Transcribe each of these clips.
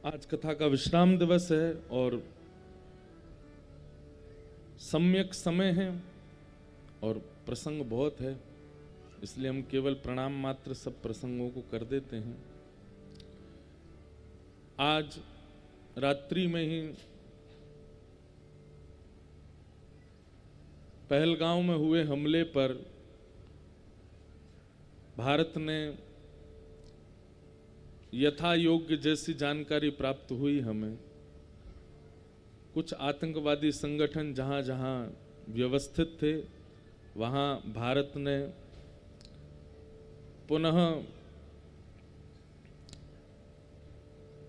आज कथा का विश्राम दिवस है और सम्यक समय है और प्रसंग बहुत है, इसलिए हम केवल प्रणाम मात्र सब प्रसंगों को कर देते हैं। आज रात्रि में ही पहलगांव में हुए हमले पर भारत ने यथा योग्य जैसी जानकारी प्राप्त हुई हमें, कुछ आतंकवादी संगठन जहां जहां व्यवस्थित थे वहां भारत ने पुनः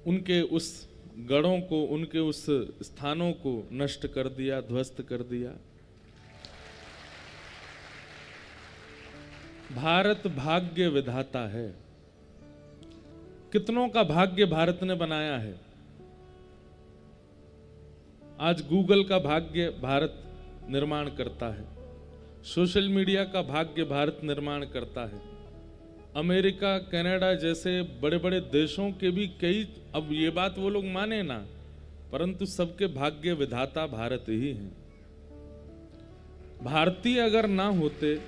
उनके उस गढ़ों को, उनके उस स्थानों को नष्ट कर दिया, ध्वस्त कर दिया। भारत भाग्य विधाता है। कितनों का भाग्य भारत ने बनाया है। आज गूगल का भाग्य भारत निर्माण करता है, सोशल मीडिया का भाग्य भारत निर्माण करता है, अमेरिका, कनाडा जैसे बड़े बड़े देशों के भी कई, अब ये बात वो लोग माने ना, परंतु सबके भाग्य विधाता भारत ही है। भारतीय अगर ना होते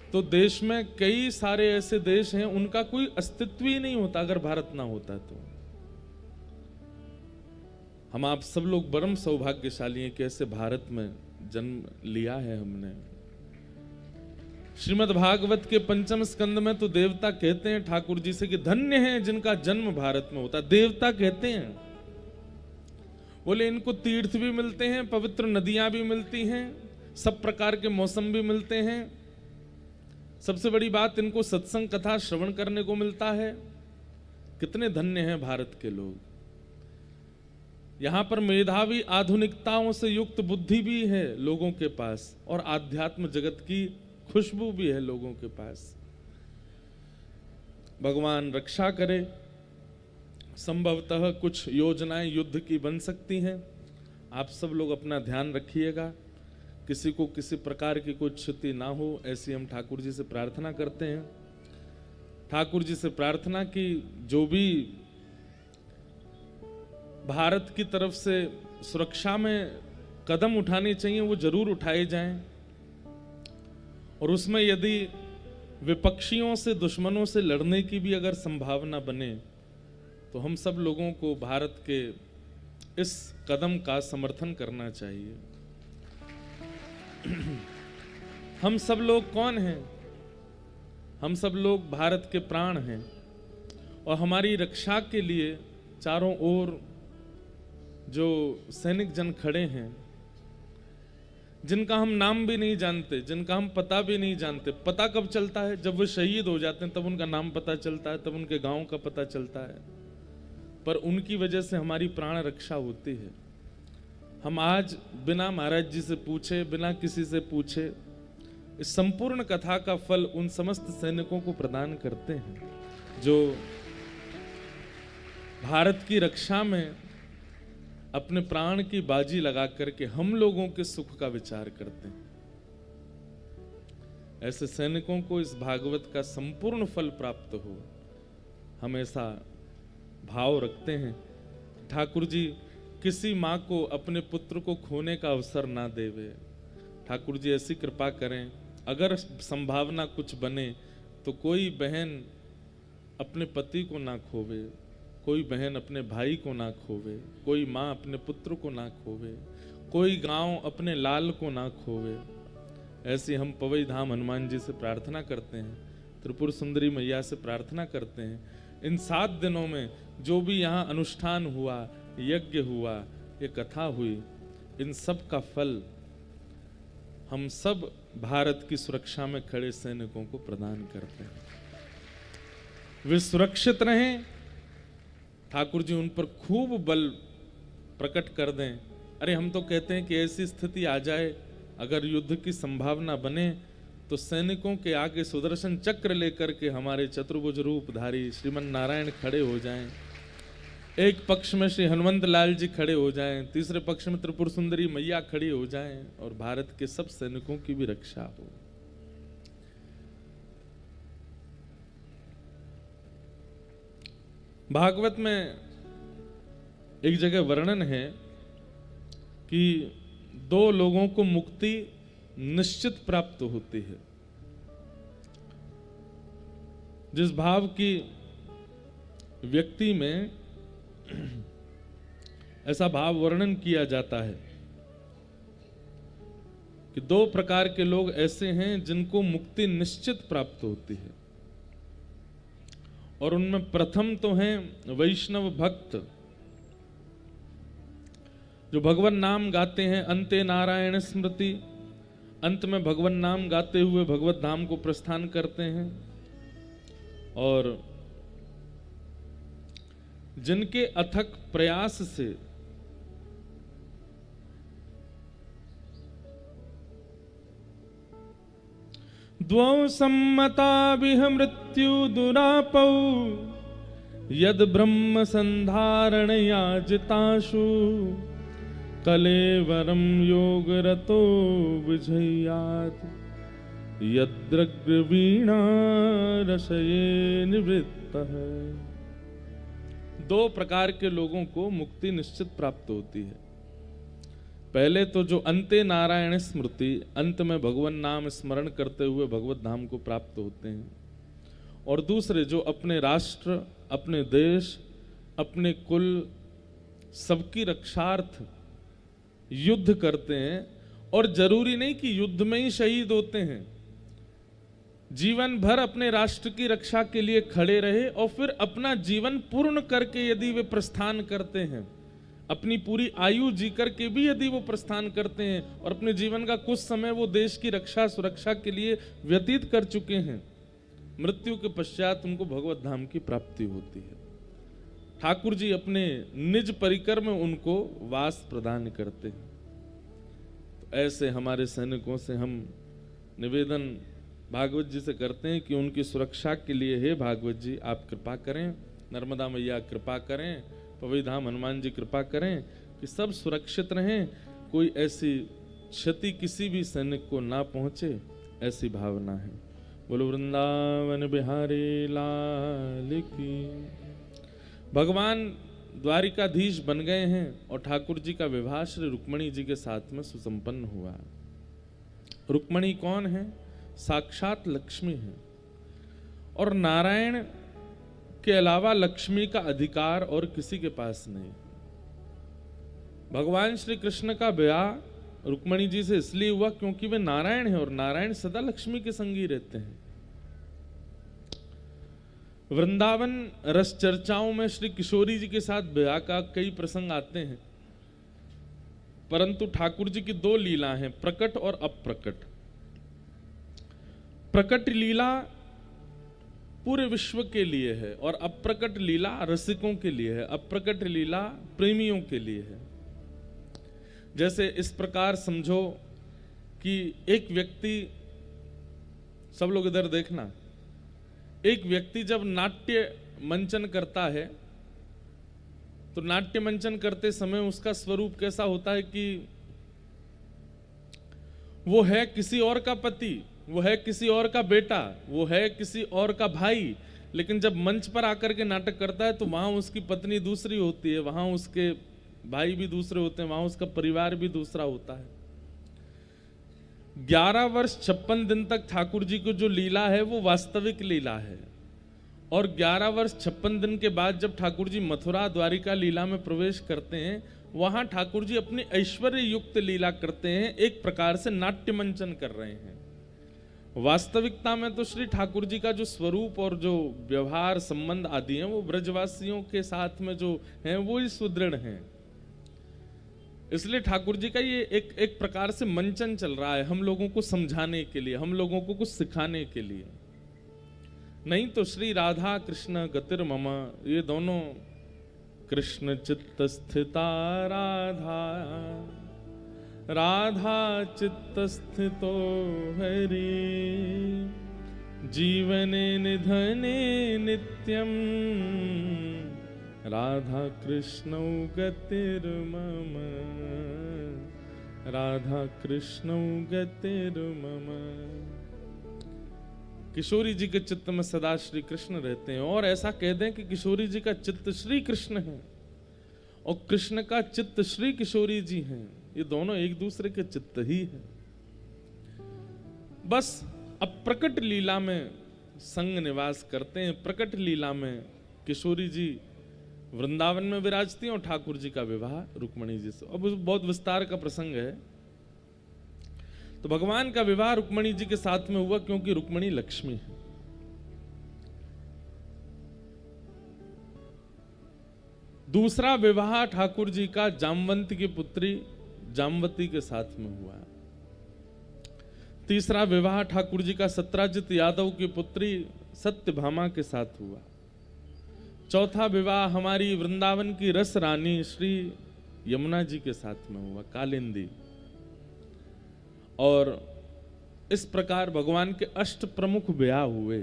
तो देश में कई सारे ऐसे देश हैं उनका कोई अस्तित्व ही नहीं होता अगर भारत ना होता तो। हम आप सब लोग परम सौभाग्यशाली हैं कि ऐसे भारत में जन्म लिया है हमने। श्रीमद् भागवत के पंचम स्कंद में तो देवता कहते हैं ठाकुर जी से कि धन्य हैं जिनका जन्म भारत में होता। देवता कहते हैं, बोले इनको तीर्थ भी मिलते हैं, पवित्र नदियां भी मिलती हैं, सब प्रकार के मौसम भी मिलते हैं, सबसे बड़ी बात इनको सत्संग कथा श्रवण करने को मिलता है। कितने धन्य हैं भारत के लोग। यहां पर मेधावी आधुनिकताओं से युक्त बुद्धि भी है लोगों के पास और आध्यात्म जगत की खुशबू भी है लोगों के पास। भगवान रक्षा करे। संभवतः कुछ योजनाएं युद्ध की बन सकती हैं। आप सब लोग अपना ध्यान रखिएगा, किसी को किसी प्रकार की कोई क्षति ना हो, ऐसी हम ठाकुर जी से प्रार्थना करते हैं। ठाकुर जी से प्रार्थना की जो भी भारत की तरफ से सुरक्षा में कदम उठाने चाहिए वो जरूर उठाए जाएं, और उसमें यदि विपक्षियों से, दुश्मनों से लड़ने की भी अगर संभावना बने तो हम सब लोगों को भारत के इस कदम का समर्थन करना चाहिए। हम सब लोग कौन हैं? हम सब लोग भारत के प्राण हैं और हमारी रक्षा के लिए चारों ओर जो सैनिक जन खड़े हैं, जिनका हम नाम भी नहीं जानते, जिनका हम पता भी नहीं जानते। पता कब चलता है? जब वो शहीद हो जाते हैं तब उनका नाम पता चलता है, तब उनके गांव का पता चलता है, पर उनकी वजह से हमारी प्राण रक्षा होती है। हम आज बिना महाराज जी से पूछे, बिना किसी से पूछे इस संपूर्ण कथा का फल उन समस्त सैनिकों को प्रदान करते हैं जो भारत की रक्षा में अपने प्राण की बाजी लगा करके हम लोगों के सुख का विचार करते हैं। ऐसे सैनिकों को इस भागवत का संपूर्ण फल प्राप्त हो, हम ऐसा भाव रखते हैं। ठाकुर जी किसी माँ को अपने पुत्र को खोने का अवसर ना देवे। ठाकुर जी ऐसी कृपा करें, अगर संभावना कुछ बने तो कोई बहन अपने पति को ना खोवे, कोई बहन अपने भाई को ना खोवे, कोई माँ अपने पुत्र को ना खोवे, कोई गांव अपने लाल को ना खोवे। ऐसी हम पवई धाम हनुमान जी से प्रार्थना करते हैं, त्रिपुर सुंदरी मैया से प्रार्थना करते हैं। इन 7 दिनों में जो भी यहाँ अनुष्ठान हुआ, यज्ञ हुआ, ये कथा हुई, इन सब का फल हम सब भारत की सुरक्षा में खड़े सैनिकों को प्रदान करते हैं। वे सुरक्षित रहें, ठाकुर जी उन पर खूब बल प्रकट कर दें। अरे हम तो कहते हैं कि ऐसी स्थिति आ जाए, अगर युद्ध की संभावना बने तो सैनिकों के आगे सुदर्शन चक्र लेकर के हमारे चतुर्भुज रूपधारी श्रीमन नारायण खड़े हो जाएं। एक पक्ष में श्री हनुमंत लाल जी खड़े हो जाएं, तीसरे पक्ष में त्रिपुर सुंदरी मैया खड़ी हो जाएं और भारत के सब सैनिकों की भी रक्षा हो। भागवत में एक जगह वर्णन है कि दो लोगों को मुक्ति निश्चित प्राप्त होती है। जिस भाव की व्यक्ति में ऐसा भाव वर्णन किया जाता है कि दो प्रकार के लोग ऐसे हैं जिनको मुक्ति निश्चित प्राप्त होती है, और उनमें प्रथम तो हैं वैष्णव भक्त, जो भगवान नाम गाते हैं, अंते नारायण स्मृति, अंत में भगवान नाम गाते हुए भगवत धाम को प्रस्थान करते हैं, और जिनके अथक प्रयास से द्वौ सम्मता विह मृत्यु दुरापौ यद ब्रह्म संधारण याजिताशु कलेवरम योग रतो विजयात यद्रग्रवीणा रसये निवृत्त है। दो प्रकार के लोगों को मुक्ति निश्चित प्राप्त होती है। पहले तो जो अंते नारायण स्मृति, अंत में भगवान नाम स्मरण करते हुए भगवत धाम को प्राप्त होते हैं, और दूसरे जो अपने राष्ट्र, अपने देश, अपने कुल, सबकी रक्षार्थ युद्ध करते हैं, और जरूरी नहीं कि युद्ध में ही शहीद होते हैं, जीवन भर अपने राष्ट्र की रक्षा के लिए खड़े रहे और फिर अपना जीवन पूर्ण करके यदि वे प्रस्थान करते हैं, अपनी पूरी आयु जी करके भी यदि वो प्रस्थान करते हैं और अपने जीवन का कुछ समय वो देश की रक्षा सुरक्षा के लिए व्यतीत कर चुके हैं, मृत्यु के पश्चात उनको भगवत धाम की प्राप्ति होती है। ठाकुर जी अपने निज परिकर में उनको वास प्रदान करते हैं। तो ऐसे हमारे सैनिकों से हम निवेदन भागवत जी से करते हैं कि उनकी सुरक्षा के लिए, हे भागवत जी आप कृपा करें, नर्मदा मैया कृपा करें, पवई धाम हनुमान जी कृपा करें कि सब सुरक्षित रहें, कोई ऐसी क्षति किसी भी सैनिक को ना पहुंचे, ऐसी भावना है। बोलो वृंदावन बिहारी लाल की। भगवान द्वारिकाधीश बन गए हैं और ठाकुर जी का विवाह श्री रुक्मणी जी के साथ में सुसंपन्न हुआ। रुक्मणी कौन है? साक्षात लक्ष्मी है, और नारायण के अलावा लक्ष्मी का अधिकार और किसी के पास नहीं। भगवान श्री कृष्ण का विवाह रुक्मणी जी से इसलिए हुआ क्योंकि वे नारायण हैं, और नारायण सदा लक्ष्मी के संगी रहते हैं। वृंदावन रस चर्चाओं में श्री किशोरी जी के साथ विवाह का कई प्रसंग आते हैं, परंतु ठाकुर जी की दो लीला हैं, प्रकट और अप्रकट। प्रकट लीला पूरे विश्व के लिए है और अप्रकट लीला रसिकों के लिए है, अप्रकट लीला प्रेमियों के लिए है। जैसे इस प्रकार समझो कि एक व्यक्ति, सब लोग इधर देखना, एक व्यक्ति जब नाट्य मंचन करता है तो नाट्य मंचन करते समय उसका स्वरूप कैसा होता है कि वो है किसी और का पति, वो है किसी और का बेटा, वो है किसी और का भाई, लेकिन जब मंच पर आकर के नाटक करता है तो वहां उसकी पत्नी दूसरी होती है, वहां उसके भाई भी दूसरे होते हैं, वहां उसका परिवार भी दूसरा होता है। 11 वर्ष 56 दिन तक ठाकुर जी को जो लीला है वो वास्तविक लीला है, और 11 वर्ष 56 दिन के बाद जब ठाकुर जी मथुरा द्वारिका लीला में प्रवेश करते हैं, वहां ठाकुर जी अपनी ऐश्वर्य युक्त लीला करते हैं, एक प्रकार से नाट्य मंचन कर रहे हैं। वास्तविकता में तो श्री ठाकुर जी का जो स्वरूप और जो व्यवहार संबंध आदि हैं वो ब्रजवासियों के साथ में जो हैं वो ही सुदृढ़ हैं। इसलिए ठाकुर जी का ये एक प्रकार से मंचन चल रहा है, हम लोगों को समझाने के लिए, हम लोगों को कुछ सिखाने के लिए। नहीं तो श्री राधा कृष्ण गतिर मम, ये दोनों कृष्ण चित्त स्थिता राधा, राधा चित्त स्थितो हरि, जीवने निधने नित्यम, राधा कृष्णौ गतिर्मम, राधा कृष्णौ गतिर्मम। किशोरी जी के चित्त में सदा श्री कृष्ण रहते हैं, और ऐसा कह दें कि किशोरी जी का चित्त श्री कृष्ण है और कृष्ण का चित्त श्री किशोरी जी हैं। ये दोनों एक दूसरे के चित्त ही हैं। बस अब प्रकट लीला में संग निवास करते हैं। प्रकट लीला में किशोरी जी वृंदावन में विराजती हैं और ठाकुर जी का विवाह रुक्मणी जी से। अब बहुत विस्तार का प्रसंग है। तो भगवान का विवाह रुक्मणी जी के साथ में हुआ क्योंकि रुक्मणी लक्ष्मी है। दूसरा विवाह ठाकुर जी का जामवंती की पुत्री जामवती के साथ में हुआ। तीसरा विवाह ठाकुर जी का सत्राजित यादव की पुत्री सत्यभामा के साथ हुआ। चौथा विवाह हमारी वृंदावन की रस रानी श्री यमुना जी के साथ में हुआ, कालिंदी। और इस प्रकार भगवान के अष्ट प्रमुख ब्याह हुए।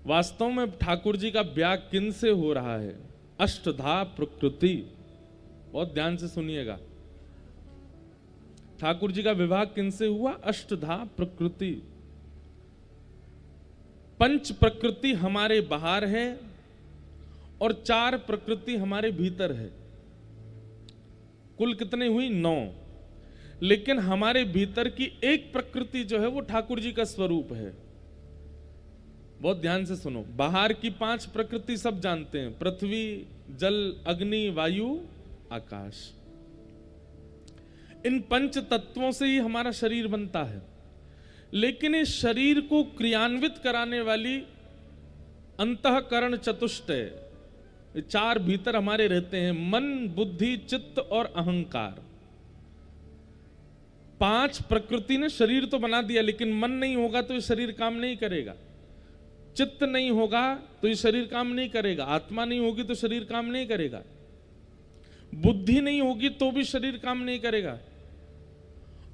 वास्तव में ठाकुर जी का ब्याह किन से हो रहा है? अष्टधा प्रकृति। बहुत ध्यान से सुनिएगा, ठाकुर जी का विवाह किन से हुआ? अष्टधा प्रकृति। पंच प्रकृति हमारे बाहर है और 4 प्रकृति हमारे भीतर है। कुल कितने हुई? 9। लेकिन हमारे भीतर की एक प्रकृति जो है वो ठाकुर जी का स्वरूप है। बहुत ध्यान से सुनो। बाहर की 5 प्रकृति सब जानते हैं, पृथ्वी, जल, अग्नि, वायु, आकाश। इन पंच तत्वों से ही हमारा शरीर बनता है। लेकिन इस शरीर को क्रियान्वित कराने वाली अंतःकरण चतुष्टय, 4 भीतर हमारे रहते हैं, मन, बुद्धि, चित्त और अहंकार। 5 प्रकृति ने शरीर तो बना दिया, लेकिन मन नहीं होगा तो ये शरीर काम नहीं करेगा। चित्त नहीं होगा तो ये शरीर काम नहीं करेगा। आत्मा नहीं होगी तो शरीर काम नहीं करेगा। बुद्धि नहीं होगी तो भी शरीर काम नहीं करेगा।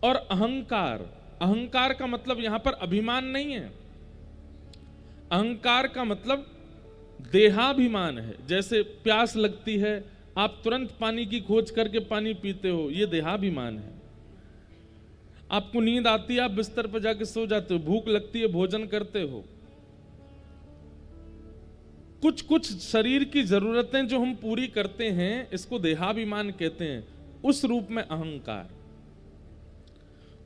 और अहंकार, अहंकार का मतलब यहां पर अभिमान नहीं है। अहंकार का मतलब देहाभिमान है। जैसे प्यास लगती है, आप तुरंत पानी की खोज करके पानी पीते हो, यह देहाभिमान है। आपको नींद आती है, आप बिस्तर पर जाके सो जाते हो। भूख लगती है, भोजन करते हो। कुछ कुछ शरीर की जरूरतें जो हम पूरी करते हैं, इसको देहाभिमान कहते हैं। उस रूप में अहंकार।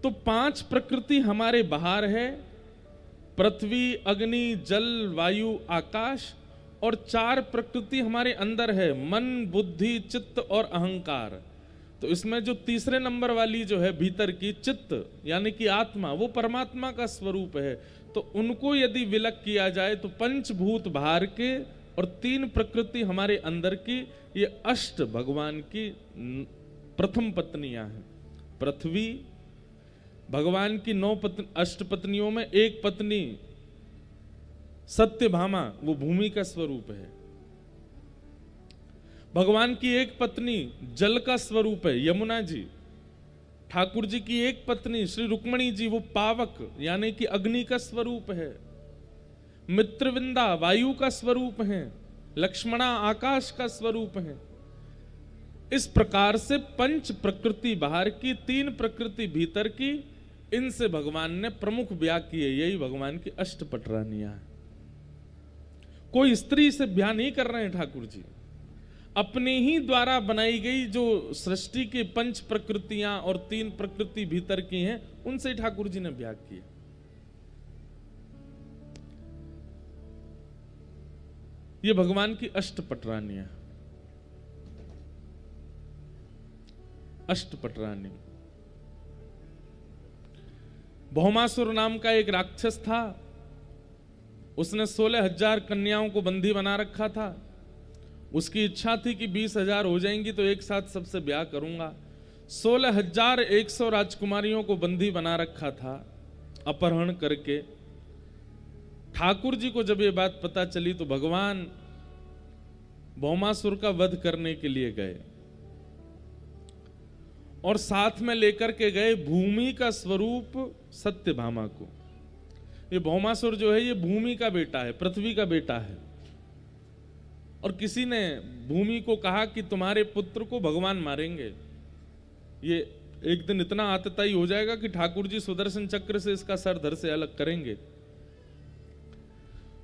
तो 5 प्रकृति हमारे बाहर है, पृथ्वी, अग्नि, जल, वायु, आकाश। और 4 प्रकृति हमारे अंदर है, मन, बुद्धि, चित्त और अहंकार। तो इसमें जो तीसरे नंबर वाली जो है भीतर की, चित्त यानी कि आत्मा, वो परमात्मा का स्वरूप है। तो उनको यदि विलग किया जाए तो पंचभूत बाहर के और 3 प्रकृति हमारे अंदर की, ये अष्ट भगवान की प्रथम पत्नियां हैं। पृथ्वी, भगवान की 9 अष्ट पत्नियों में एक पत्नी सत्यभामा, वो भूमि का स्वरूप है। भगवान की एक पत्नी जल का स्वरूप है, यमुना जी। ठाकुर जी की एक पत्नी श्री रुक्मणी जी, वो पावक यानी कि अग्नि का स्वरूप है। मित्रविंदा वायु का स्वरूप है। लक्ष्मणा आकाश का स्वरूप है। इस प्रकार से 5 प्रकृति बाहर की, 3 प्रकृति भीतर की, इनसे भगवान ने प्रमुख ब्याह किए। यही भगवान की अष्टपट रानियां हैं। कोई स्त्री से ब्याह नहीं कर रहे हैं ठाकुर जी। अपने ही द्वारा बनाई गई जो सृष्टि के 5 प्रकृतियां और 3 प्रकृति भीतर की हैं, उनसे ठाकुर जी ने ब्याह किया। ये भगवान की अष्टपट रानियां। अष्टपट रानी। भौमासुर नाम का एक राक्षस था। उसने 16,000 कन्याओं को बंदी बना रखा था। उसकी इच्छा थी कि 20,000 हो जाएंगी तो एक साथ सबसे ब्याह करूंगा। 16,100 राजकुमारियों को बंदी बना रखा था अपहरण करके। ठाकुर जी को जब ये बात पता चली तो भगवान भौमासुर का वध करने के लिए गए और साथ में लेकर के गए भूमि का स्वरूप सत्यभामा को। ये भौमासुर जो है ये भूमि का बेटा है, पृथ्वी का बेटा है। और किसी ने भूमि को कहा कि तुम्हारे पुत्र को भगवान मारेंगे। ये एक दिन इतना आतताई हो जाएगा कि ठाकुर जी सुदर्शन चक्र से इसका सर धड़ से अलग करेंगे।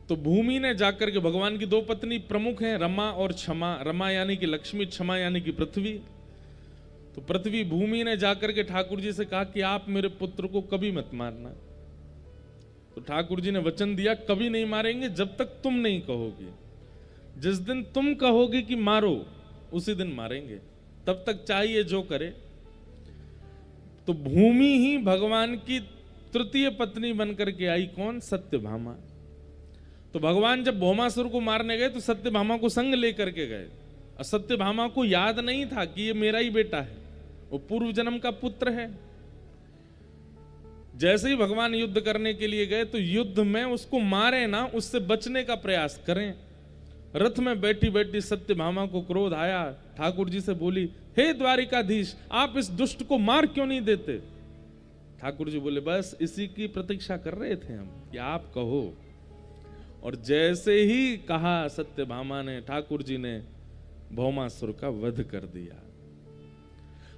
तो भूमि ने जाकर के, भगवान की दो पत्नी प्रमुख हैं, रमा और क्षमा। रमा यानी कि लक्ष्मी, क्षमा यानी कि पृथ्वी। तो पृथ्वी भूमि ने जाकर के ठाकुर जी से कहा कि आप मेरे पुत्र को कभी मत मारना। तो ठाकुर जी ने वचन दिया, कभी नहीं मारेंगे जब तक तुम नहीं कहोगे। जिस दिन तुम कहोगे कि मारो, उसी दिन मारेंगे, तब तक चाहिए जो करे। तो भूमि ही भगवान की तृतीय पत्नी बनकर के आई। कौन? सत्यभामा। तो भगवान जब भौमासुर को मारने गए तो सत्यभामा को संग लेकर के गए। और सत्यभामा को याद नहीं था कि ये मेरा ही बेटा है, वो पूर्व जन्म का पुत्र है। जैसे ही भगवान युद्ध करने के लिए गए तो युद्ध में उसको मारे ना, उससे बचने का प्रयास करें। रथ में बैठी बैठी सत्यभामा को क्रोध आया, ठाकुर जी से बोली, हे द्वारिकाधीश, आप इस दुष्ट को मार क्यों नहीं देते? ठाकुर जी बोले, बस इसी की प्रतीक्षा कर रहे थे हम कि आप कहो। और जैसे ही कहा सत्यभामा ने, ठाकुर जी ने भौमासुर का वध कर दिया।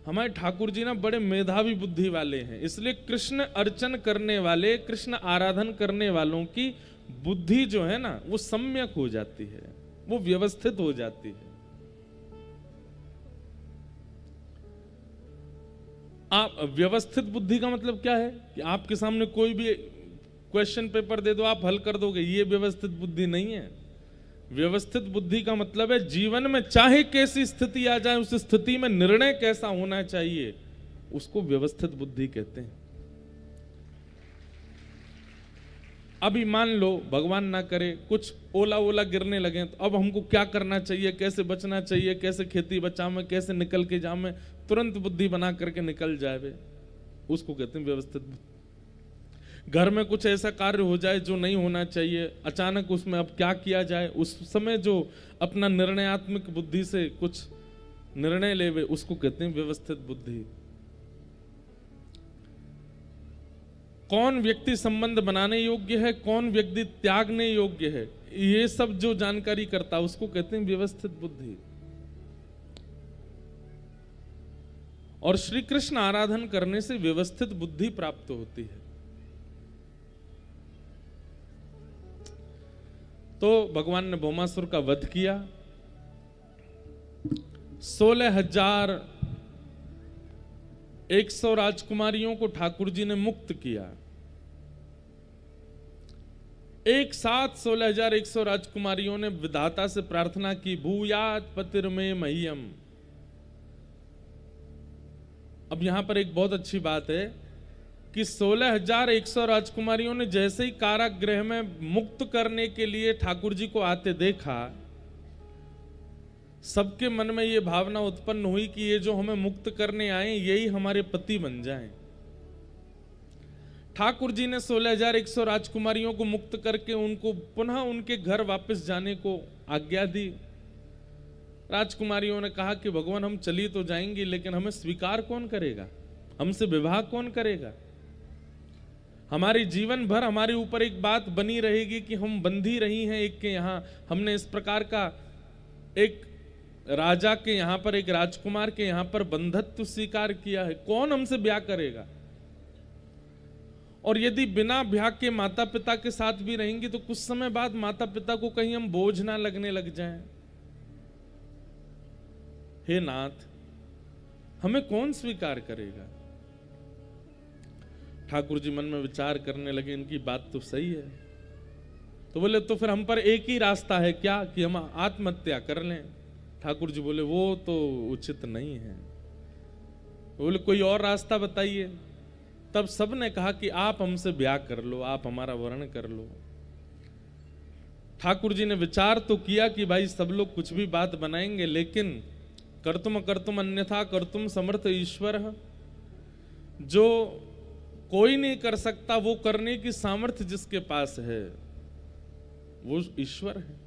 हमारे ठाकुर जी ना बड़े मेधावी बुद्धि वाले हैं, इसलिए कृष्ण अर्चन करने वाले, कृष्ण आराधन करने वालों की बुद्धि जो है ना वो सम्यक हो जाती है, वो व्यवस्थित हो जाती है। आप व्यवस्थित बुद्धि का मतलब क्या है कि आपके सामने कोई भी क्वेश्चन पेपर दे दो, आप हल कर दोगे, ये व्यवस्थित बुद्धि नहीं है। व्यवस्थित बुद्धि का मतलब है जीवन में चाहे कैसी स्थिति आ जाए, उस स्थिति में निर्णय कैसा होना चाहिए, उसको व्यवस्थित बुद्धि कहते हैं। अभी मान लो भगवान ना करे कुछ ओला ओला गिरने लगे, तो अब हमको क्या करना चाहिए, कैसे बचना चाहिए, कैसे खेती बचावे, कैसे निकल के जावे, तुरंत बुद्धि बना करके निकल जाए, उसको कहते हैं व्यवस्थित बुद्धि। घर में कुछ ऐसा कार्य हो जाए जो नहीं होना चाहिए, अचानक उसमें अब क्या किया जाए, उस समय जो अपना निर्णयात्मक बुद्धि से कुछ निर्णय लेवे, उसको कहते हैं व्यवस्थित बुद्धि। कौन व्यक्ति संबंध बनाने योग्य है, कौन व्यक्ति त्यागने योग्य है, ये सब जो जानकारी करता है उसको कहते हैं व्यवस्थित बुद्धि। और श्री कृष्ण आराधन करने से व्यवस्थित बुद्धि प्राप्त होती है। तो भगवान ने भौमासुर का वध किया। 16,100 राजकुमारियों को ठाकुर जी ने मुक्त किया। एक साथ 16,100 राजकुमारियों ने विधाता से प्रार्थना की, भूयात पतिर्मे मह्यम। अब यहां पर एक बहुत अच्छी बात है कि 16,100 राजकुमारियों ने जैसे ही कारागृह में मुक्त करने के लिए ठाकुर जी को आते देखा, सबके मन में यह भावना उत्पन्न हुई कि ये जो हमें मुक्त करने आए यही हमारे पति बन जाएं। ठाकुर जी ने 16,100 राजकुमारियों को मुक्त करके उनको पुनः उनके घर वापस जाने को आज्ञा दी। राजकुमारियों ने कहा कि भगवान हम चली तो जाएंगी, लेकिन हमें स्वीकार कौन करेगा, हमसे विवाह कौन करेगा? हमारे जीवन भर हमारे ऊपर एक बात बनी रहेगी कि हम बंधी रही हैं एक के यहाँ, हमने इस प्रकार का एक राजा के यहाँ पर, एक राजकुमार के यहाँ पर बंधत्व स्वीकार किया है, कौन हमसे ब्याह करेगा? और यदि बिना ब्याह के माता पिता के साथ भी रहेंगी तो कुछ समय बाद माता पिता को कहीं हम बोझ ना लगने लग जाएं। हे नाथ, हमें कौन स्वीकार करेगा? ठाकुर जी मन में विचार करने लगे, इनकी बात तो सही है। तो बोले तो फिर हम पर एक ही रास्ता है क्या कि हम आत्महत्या कर लें? ठाकुर जी बोले वो तो उचित नहीं है। बोले कोई और रास्ता बताइए। तब सबने कहा कि आप हमसे ब्याह कर लो, आप हमारा वर्ण कर लो। ठाकुर जी ने विचार तो किया कि भाई सब लोग कुछ भी बात बनाएंगे, लेकिन कर्तुम कर्तुम अन्यथा कर्तुम समर्थ ईश्वर, जो कोई नहीं कर सकता वो करने की सामर्थ्य जिसके पास है वो ईश्वर है।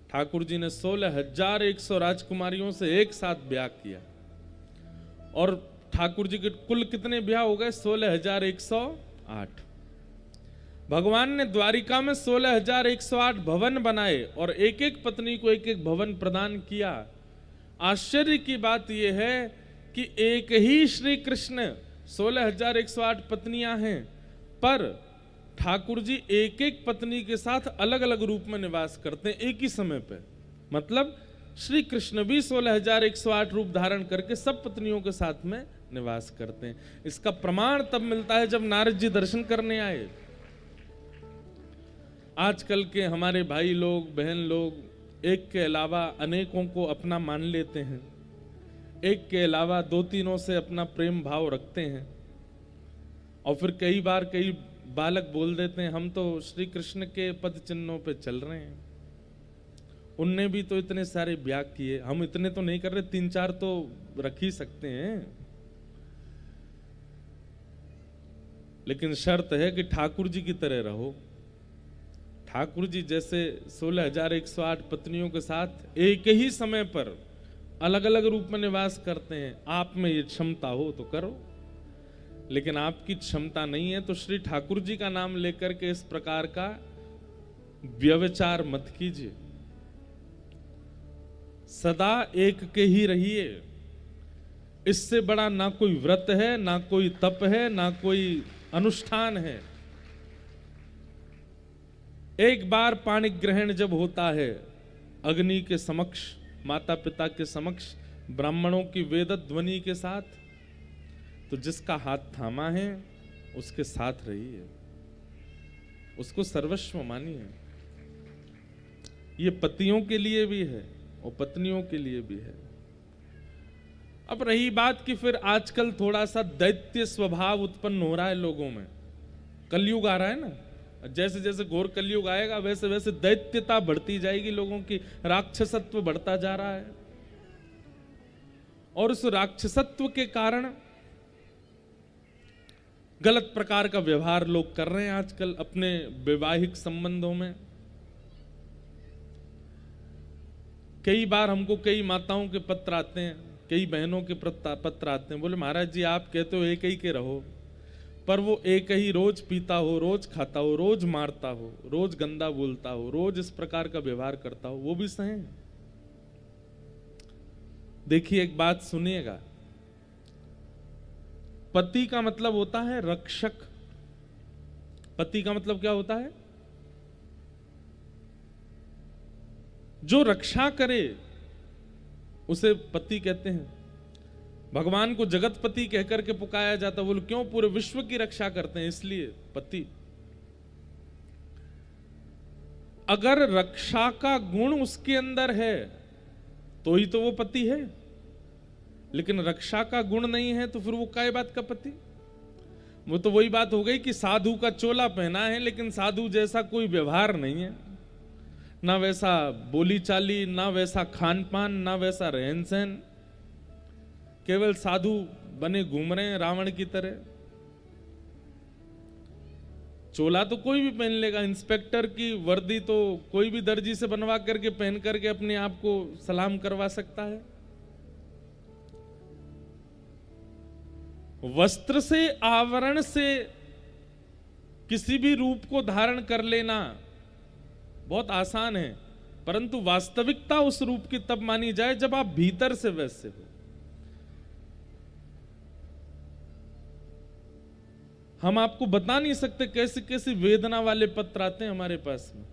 ठाकुर जी ने 16,100 राजकुमारियों से एक साथ ब्याह किया। और ठाकुर जी के कुल कितने ब्याह हो गए? 16,108। भगवान ने द्वारिका में 16,108 भवन बनाए और एक एक पत्नी को एक एक भवन प्रदान किया। आश्चर्य की बात यह है कि एक ही श्री कृष्ण 16,108 पत्नियां हैं, पर ठाकुर जी एक एक पत्नी के साथ अलग अलग रूप में निवास करते हैं एक ही समय पे। मतलब श्री कृष्ण भी 16,108 रूप धारण करके सब पत्नियों के साथ में निवास करते हैं। इसका प्रमाण तब मिलता है जब नारद जी दर्शन करने आए। आजकल के हमारे भाई लोग, बहन लोग एक के अलावा अनेकों को अपना मान लेते हैं, एक के अलावा दो तीनों से अपना प्रेम भाव रखते हैं, और फिर कई बार कई बालक बोल देते हैं हम तो श्री कृष्ण के पद चिन्हों पे चल रहे हैं, उनने भी तो इतने सारे ब्याह किए, हम इतने तो नहीं कर रहे, 3-4 तो रख ही सकते हैं। लेकिन शर्त है कि ठाकुर जी की तरह रहो। ठाकुर जी जैसे 16,108 पत्नियों के साथ एक ही समय पर अलग अलग रूप में निवास करते हैं, आप में ये क्षमता हो तो करो, लेकिन आपकी क्षमता नहीं है तो श्री ठाकुर जी का नाम लेकर के इस प्रकार का व्यभिचार मत कीजिए। सदा एक के ही रहिए। इससे बड़ा ना कोई व्रत है, ना कोई तप है, ना कोई अनुष्ठान है। एक बार पाणी ग्रहण जब होता है अग्नि के समक्ष, माता पिता के समक्ष, ब्राह्मणों की वेद ध्वनि के साथ, तो जिसका हाथ थामा है उसके साथ रहिए, उसको सर्वस्व मानिए। ये पतियों के लिए भी है और पत्नियों के लिए भी है। अब रही बात कि फिर आजकल थोड़ा सा दैत्य स्वभाव उत्पन्न हो रहा है लोगों में, कलयुग आ रहा है ना, जैसे जैसे घोर कलयुग आएगा वैसे वैसे दैत्यता बढ़ती जाएगी, लोगों की राक्षसत्व बढ़ता जा रहा है, और उस राक्षसत्व के कारण गलत प्रकार का व्यवहार लोग कर रहे हैं आजकल अपने वैवाहिक संबंधों में। कई बार हमको कई माताओं के पत्र आते हैं, कई बहनों के पत्र आते हैं, बोले महाराज जी आप कहते हो एक ही के रहो, पर वो एक ही रोज पीता हो, रोज खाता हो, रोज मारता हो, रोज गंदा बोलता हो, रोज इस प्रकार का व्यवहार करता हो, वो भी सहे। देखिए एक बात सुनिएगा, पति का मतलब होता है रक्षक। पति का मतलब क्या होता है? जो रक्षा करे उसे पति कहते हैं। भगवान को जगतपति कहकर के पुकारा जाता, बोलो क्यों? पूरे विश्व की रक्षा करते हैं, इसलिए पति। अगर रक्षा का गुण उसके अंदर है तो ही तो वो पति है, लेकिन रक्षा का गुण नहीं है तो फिर वो काय बात का पति? वो तो वही बात हो गई कि साधु का चोला पहना है लेकिन साधु जैसा कोई व्यवहार नहीं है, ना वैसा बोली चाली, ना वैसा खान पान, ना वैसा रहन सहन, केवल साधु बने घूम रहे हैं रावण की तरह। चोला तो कोई भी पहन लेगा, इंस्पेक्टर की वर्दी तो कोई भी दर्जी से बनवा करके पहन करके अपने आप को सलाम करवा सकता है। वस्त्र से, आवरण से किसी भी रूप को धारण कर लेना बहुत आसान है, परंतु वास्तविकता उस रूप की तब मानी जाए जब आप भीतर से वैसे हो। हम आपको बता नहीं सकते कैसी कैसी वेदना वाले पत्र आते हैं हमारे पास में,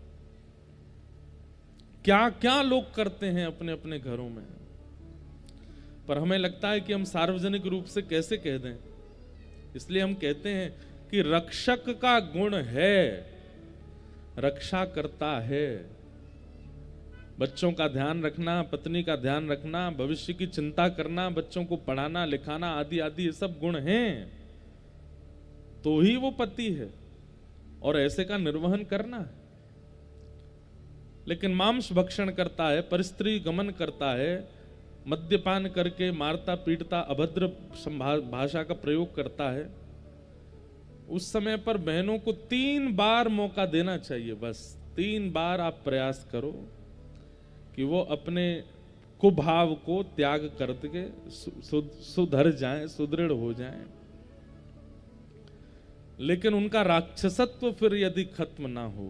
क्या क्या लोग करते हैं अपने अपने घरों में, पर हमें लगता है कि हम सार्वजनिक रूप से कैसे कह दें, इसलिए हम कहते हैं कि रक्षक का गुण है, रक्षा करता है। बच्चों का ध्यान रखना, पत्नी का ध्यान रखना, भविष्य की चिंता करना, बच्चों को पढ़ाना लिखाना आदि आदि ये सब गुण हैं तो ही वो पति है, और ऐसे का निर्वहन करना है। लेकिन मांस भक्षण करता है, परस्त्री गमन करता है, मद्यपान करके मारता पीटता अभद्र भाषा का प्रयोग करता है, उस समय पर बहनों को 3 बार मौका देना चाहिए। बस 3 बार आप प्रयास करो कि वो अपने कुभाव को त्याग करके सुधर जाएं, सुदृढ़ हो जाएं। लेकिन उनका राक्षसत्व फिर यदि खत्म ना हो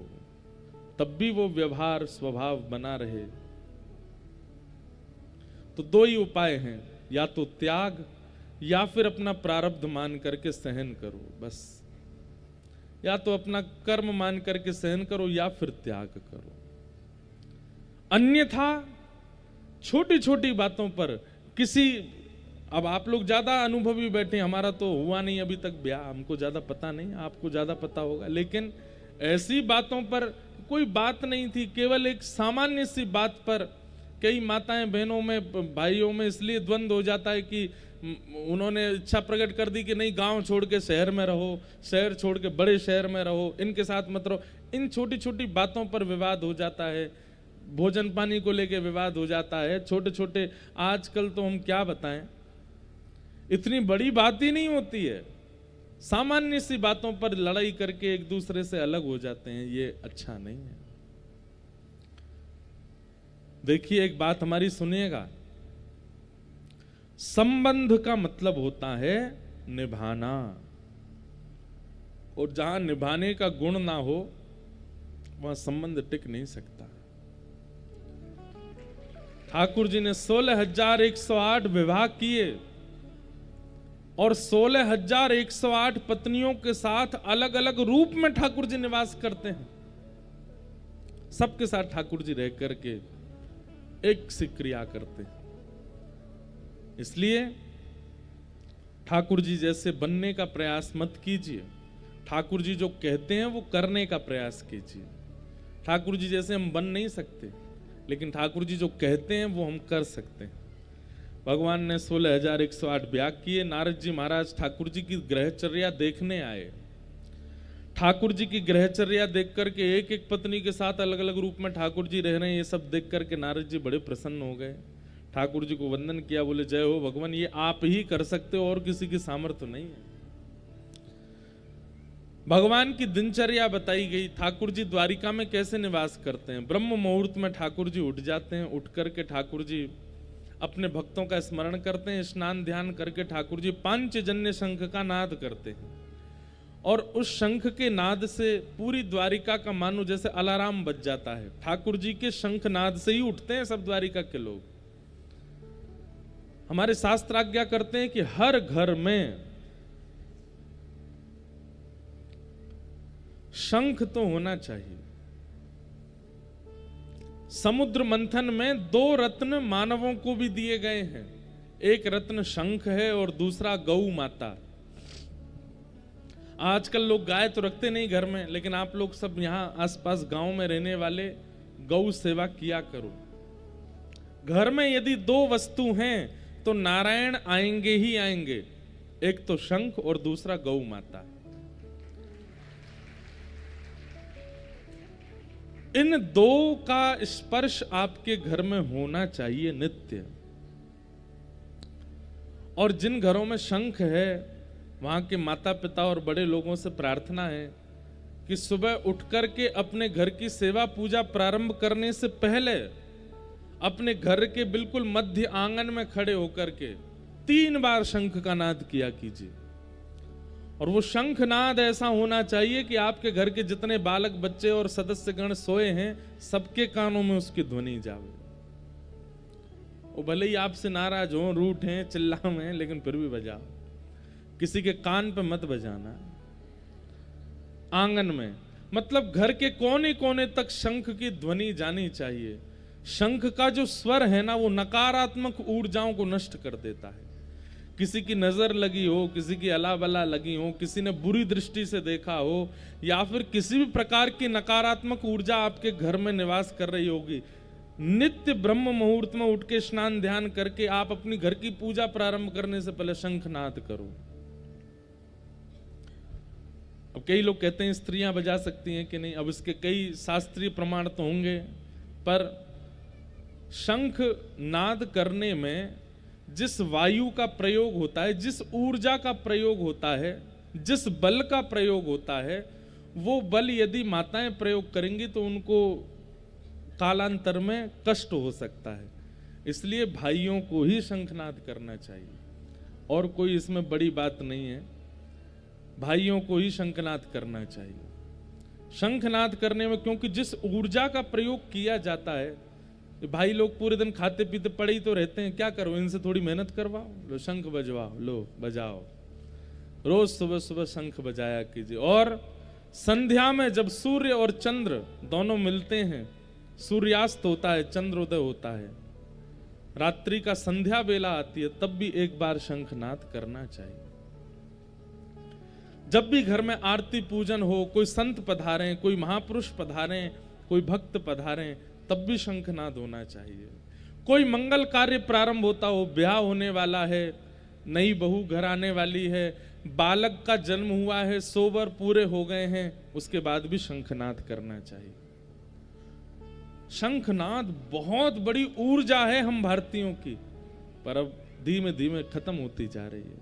तब भी वो व्यवहार स्वभाव बना रहे, तो 2 ही उपाय हैं, या तो त्याग या फिर अपना प्रारब्ध मान करके सहन करो, बस। या तो अपना कर्म मान करके सहन करो या फिर त्याग करो। अन्यथा छोटी छोटी बातों पर किसी, अब आप लोग ज्यादा अनुभवी बैठे, हमारा तो हुआ नहीं अभी तक ब्याह, हमको ज्यादा पता नहीं, आपको ज्यादा पता होगा, लेकिन ऐसी बातों पर कोई बात नहीं थी, केवल एक सामान्य सी बात पर कई माताएं बहनों में भाइयों में इसलिए द्वंद्व हो जाता है कि उन्होंने इच्छा प्रकट कर दी कि नहीं गांव छोड़ के शहर में रहो, शहर छोड़ के बड़े शहर में रहो, इनके साथ मत रहो। इन छोटी छोटी बातों पर विवाद हो जाता है, भोजन पानी को लेके विवाद हो जाता है, छोटे छोटे, आजकल तो हम क्या बताएं, इतनी बड़ी बात ही नहीं होती है, सामान्य सी बातों पर लड़ाई करके एक दूसरे से अलग हो जाते हैं, ये अच्छा नहीं है। देखिए एक बात हमारी सुनिएगा, संबंध का मतलब होता है निभाना, और जहां निभाने का गुण ना हो वहां संबंध टिक नहीं सकता। ठाकुर जी ने 16,108 विवाह किए और 16,108 पत्नियों के साथ अलग अलग रूप में ठाकुर जी निवास करते हैं। सबके साथ ठाकुर जी रह करके एक सी क्रिया करते हैं। इसलिए ठाकुर जी जैसे बनने का प्रयास मत कीजिए, ठाकुर जी जो कहते हैं वो करने का प्रयास कीजिए। ठाकुर जी जैसे हम बन नहीं सकते, लेकिन ठाकुर जी जो कहते हैं वो हम कर सकते हैं। भगवान ने 16,108 ब्याह किए। नारद जी महाराज ठाकुर जी की ग्रहचर्या देखने आए। ठाकुर जी की ग्रहचर्या देख करके एक एक पत्नी के साथ अलग अलग रूप में ठाकुर जी रह रहे हैं, ये सब देख करके नारद जी बड़े प्रसन्न हो गए। ठाकुर जी को वंदन किया, बोले जय हो भगवान, ये आप ही कर सकते हो और किसी की सामर्थ्य नहीं है। भगवान की दिनचर्या बताई गई। ठाकुर जी द्वारिका में कैसे निवास करते हैं। ब्रह्म मुहूर्त में ठाकुर जी उठ जाते हैं, उठ करके ठाकुर जी अपने भक्तों का स्मरण करते हैं, स्नान ध्यान करके ठाकुर जी पांचजन्य शंख का नाद करते हैं, और उस शंख के नाद से पूरी द्वारिका का मानो जैसे अलार्म बज जाता है। ठाकुर जी के शंख नाद से ही उठते हैं सब द्वारिका के लोग। हमारे शास्त्र आज्ञा करते हैं कि हर घर में शंख तो होना चाहिए। समुद्र मंथन में 2 रत्न मानवों को भी दिए गए हैं, एक रत्न शंख है और दूसरा गौ माता। आजकल लोग गाय तो रखते नहीं घर में, लेकिन आप लोग सब यहां आसपास गांव में रहने वाले गौ सेवा किया करो। घर में यदि 2 वस्तु हैं तो नारायण आएंगे ही आएंगे, एक तो शंख और दूसरा गौ माता। इन 2 का स्पर्श आपके घर में होना चाहिए नित्य। और जिन घरों में शंख है वहां के माता पिता और बड़े लोगों से प्रार्थना है कि सुबह उठकर के अपने घर की सेवा पूजा प्रारंभ करने से पहले अपने घर के बिल्कुल मध्य आंगन में खड़े होकर के 3 बार शंख का नाद किया कीजिए। और वो शंख नाद ऐसा होना चाहिए कि आपके घर के जितने बालक बच्चे और सदस्यगण सोए हैं सबके कानों में उसकी ध्वनि जावे। वो भले ही आपसे नाराज हो, रूठ हैं, चिल्लाएं, लेकिन फिर भी बजाओ। किसी के कान पे मत बजाना। आंगन में मतलब घर के कोने कोने तक शंख की ध्वनि जानी चाहिए। शंख का जो स्वर है ना, वो नकारात्मक ऊर्जाओं को नष्ट कर देता है। किसी की नजर लगी हो, किसी की अला बला लगी हो, किसी ने बुरी दृष्टि से देखा हो, या फिर किसी भी प्रकार की नकारात्मक ऊर्जा आपके घर में निवास कर रही होगी, नित्य ब्रह्म मुहूर्त में उठ के स्नान ध्यान करके आप अपनी घर की पूजा प्रारंभ करने से पहले शंखनाद करो। अब कई लोग कहते हैं स्त्रियां बजा सकती हैं कि नहीं, अब इसके कई शास्त्रीय प्रमाण तो होंगे, पर शंख नाद करने में जिस वायु का प्रयोग होता है, जिस ऊर्जा का प्रयोग होता है, जिस बल का प्रयोग होता है, वो बल यदि माताएं प्रयोग करेंगी तो उनको कालांतर में कष्ट हो सकता है। इसलिए भाइयों को ही शंखनाद करना चाहिए, और कोई इसमें बड़ी बात नहीं है। भाइयों को ही शंखनाद करना चाहिए। शंखनाद करने में क्योंकि जिस ऊर्जा का प्रयोग किया जाता है ये भाई लोग पूरे दिन खाते पीते पड़े ही तो रहते हैं, क्या करो, इनसे थोड़ी मेहनत करवाओ, लो शंख बजवाओ, लो बजाओ, रोज सुबह सुबह शंख बजाया कीजिए। और संध्या में जब सूर्य और चंद्र दोनों मिलते हैं, सूर्यास्त होता है, चंद्रोदय होता है, रात्रि का संध्या बेला आती है, तब भी एक बार शंखनाद करना चाहिए। जब भी घर में आरती पूजन हो, कोई संत पधारें, कोई महापुरुष पधारें, कोई भक्त पधारें, तब भी शंखनाद होना चाहिए। कोई मंगल कार्य प्रारंभ होता हो, ब्याह होने वाला है, नई बहू घर आने वाली है, बालक का जन्म हुआ है, 100 वर पूरे हो गए हैं, उसके बाद भी शंखनाद करना चाहिए। शंखनाद बहुत बड़ी ऊर्जा है हम भारतीयों की, पर अब धीमे धीमे खत्म होती जा रही है।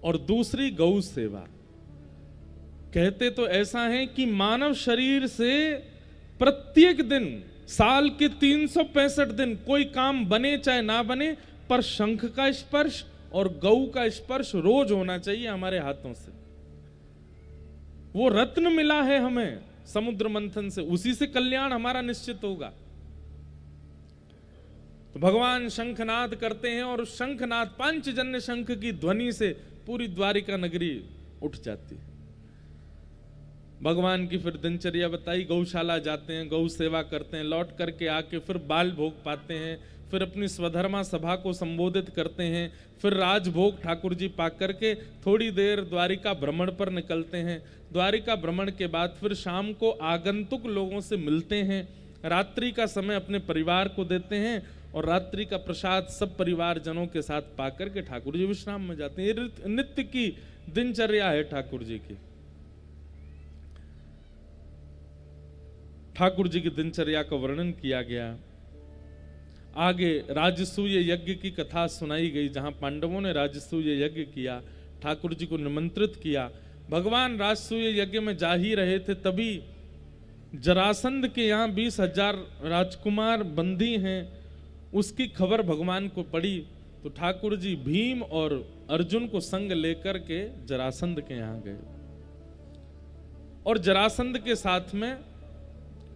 और दूसरी गौ सेवा, कहते तो ऐसा है कि मानव शरीर से प्रत्येक दिन साल के 365 दिन कोई काम बने चाहे ना बने, पर शंख का स्पर्श और गौ का स्पर्श रोज होना चाहिए हमारे हाथों से। वो रत्न मिला है हमें समुद्र मंथन से, उसी से कल्याण हमारा निश्चित होगा। तो भगवान शंखनाद करते हैं और शंखनाद, पांचजन्य शंख की ध्वनि से पूरी द्वारिका नगरी उठ जाती है। भगवान की फिर दिनचर्या बताई, गौशाला जाते हैं, गौ सेवा करते हैं, लौट करके आके फिर बाल भोग पाते हैं, फिर अपनी स्वधर्मा सभा को संबोधित करते हैं, फिर राजभोग ठाकुर जी पा करके थोड़ी देर द्वारिका भ्रमण पर निकलते हैं। द्वारिका भ्रमण के बाद फिर शाम को आगंतुक लोगों से मिलते हैं, रात्रि का समय अपने परिवार को देते हैं और रात्रि का प्रसाद सब परिवार जनों के साथ पा करके ठाकुर जी विश्राम में जाते हैं। ये नित्य की दिनचर्या है ठाकुर जी की। ठाकुर जी की दिनचर्या का वर्णन किया गया। आगे राजसूय यज्ञ की कथा सुनाई गई, जहां पांडवों ने राजसूय यज्ञ किया, ठाकुर जी को निमंत्रित किया। भगवान राजसूय यज्ञ में जा ही रहे थे, तभी जरासंध के यहाँ 20,000 राजकुमार बंदी हैं, उसकी खबर भगवान को पड़ी। तो ठाकुर जी भीम और अर्जुन को संग लेकर के जरासंध के यहाँ गए और जरासंध के साथ में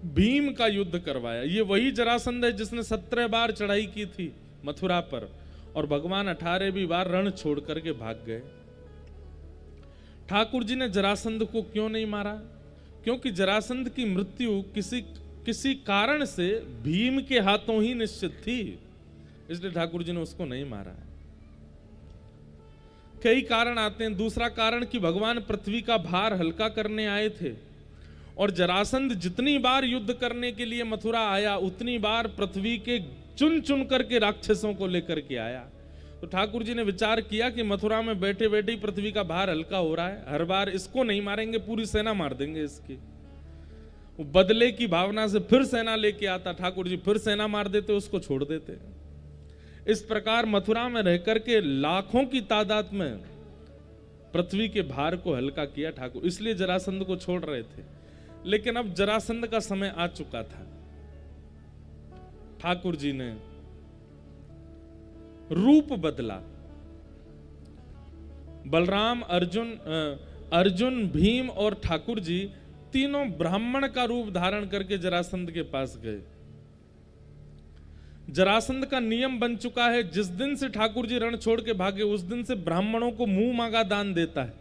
भीम का युद्ध करवाया। ये वही जरासंध है जिसने 17 बार चढ़ाई की थी मथुरा पर, और भगवान 18वीं बार रण छोड़ करके भाग गए। ठाकुर जी ने जरासंध को क्यों नहीं मारा? क्योंकि जरासंध की मृत्यु किसी कारण से भीम के हाथों ही निश्चित थी, इसलिए ठाकुर जी ने उसको नहीं मारा। कई कारण आते हैं। दूसरा कारण कि भगवान पृथ्वी का भार हल्का करने आए थे, और जरासंध जितनी बार युद्ध करने के लिए मथुरा आया, उतनी बार पृथ्वी के चुन चुन करके राक्षसों को लेकर के आया। तो ठाकुर जी ने विचार किया कि मथुरा में बैठे बैठे पृथ्वी का भार हल्का हो रहा है, हर बार इसको नहीं मारेंगे, पूरी सेना मार देंगे इसकी। वो बदले की भावना से फिर सेना लेके आता, ठाकुर जी फिर सेना मार देते, उसको छोड़ देते। इस प्रकार मथुरा में रह करके लाखों की तादाद में पृथ्वी के भार को हल्का किया ठाकुर, इसलिए जरासंध को छोड़ रहे थे। लेकिन अब जरासंध का समय आ चुका था। ठाकुर जी ने रूप बदला। बलराम, अर्जुन, भीम और ठाकुर जी तीनों ब्राह्मण का रूप धारण करके जरासंध के पास गए। जरासंध का नियम बन चुका है, जिस दिन से ठाकुर जी रण छोड़ के भागे उस दिन से ब्राह्मणों को मुंह मांगा दान देता है।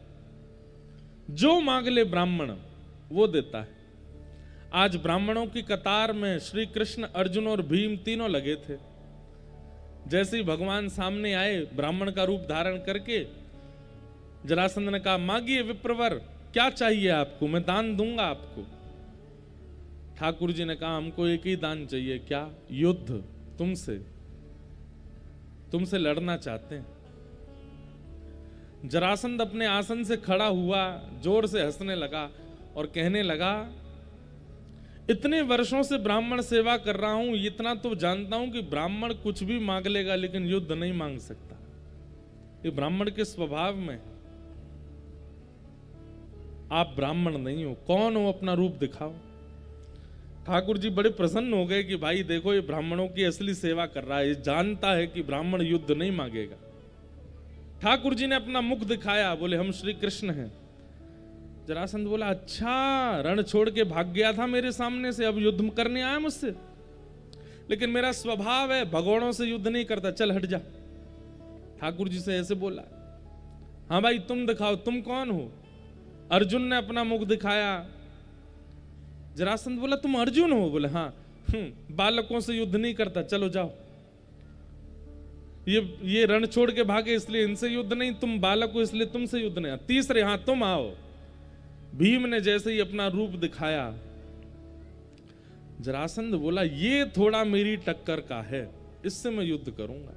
जो मांग ले ब्राह्मण वो देता है। आज ब्राह्मणों की कतार में श्री कृष्ण, अर्जुन और भीम तीनों लगे थे। जैसे ही भगवान सामने आए ब्राह्मण का रूप धारण करके, जरासंध ने कहा, मांगिए विप्रवर, क्या चाहिए आपको, मैं दान दूंगा आपको। ठाकुर जी ने कहा, हमको एक ही दान चाहिए। क्या? युद्ध। तुमसे लड़ना चाहते हैं। जरासंध अपने आसन से खड़ा हुआ, जोर से हंसने लगा और कहने लगा, इतने वर्षों से ब्राह्मण सेवा कर रहा हूं, इतना तो जानता हूं कि ब्राह्मण कुछ भी मांग लेगा लेकिन युद्ध नहीं मांग सकता। ये ब्राह्मण के स्वभाव में। आप ब्राह्मण नहीं हो, कौन हो, अपना रूप दिखाओ। ठाकुर जी बड़े प्रसन्न हो गए कि भाई देखो, ये ब्राह्मणों की असली सेवा कर रहा है, ये जानता है कि ब्राह्मण युद्ध नहीं मांगेगा। ठाकुर जी ने अपना मुख दिखाया, बोले, हम श्री कृष्ण हैं। जरासंध बोला, अच्छा, रण छोड़ के भाग गया था मेरे सामने से, अब युद्ध करने आया मुझसे? लेकिन मेरा स्वभाव है भगोड़ों से युद्ध नहीं करता, चल हट जा। ठाकुर जी से ऐसे बोला। हाँ भाई तुम दिखाओ तुम कौन हो। अर्जुन ने अपना मुख दिखाया। जरासंध बोला तुम अर्जुन हो? बोले हाँ। बालकों से युद्ध नहीं करता, चलो जाओ। ये रण छोड़ के भागे इसलिए इनसे युद्ध नहीं, तुम बालक हो इसलिए तुमसे युद्ध नहीं। तीसरे हाँ तुम आओ। भीम ने जैसे ही अपना रूप दिखाया, जरासंध बोला ये थोड़ा मेरी टक्कर का है, इससे मैं युद्ध करूंगा।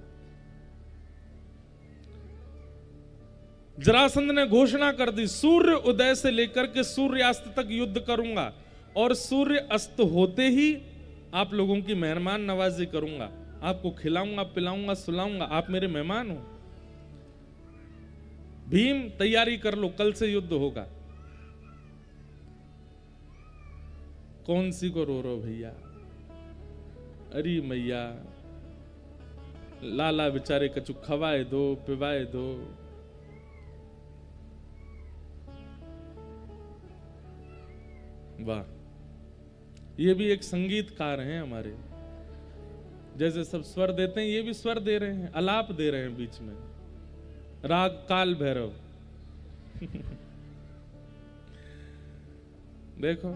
जरासंध ने घोषणा कर दी, सूर्य उदय से लेकर के सूर्यास्त तक युद्ध करूंगा और सूर्य अस्त होते ही आप लोगों की मेहमान नवाजी करूंगा, आपको खिलाऊंगा पिलाऊंगा सुलाऊंगा, आप मेरे मेहमान हो। भीम तैयारी कर लो, कल से युद्ध होगा। कौन सी को रो रो भैया, अरे मैया लाला बेचारे कछु खवाए दो पिवाए दो। वाह, ये भी एक संगीतकार हैं हमारे। जैसे सब स्वर देते हैं, ये भी स्वर दे रहे हैं, आलाप दे रहे हैं बीच में। राग काल भैरव। देखो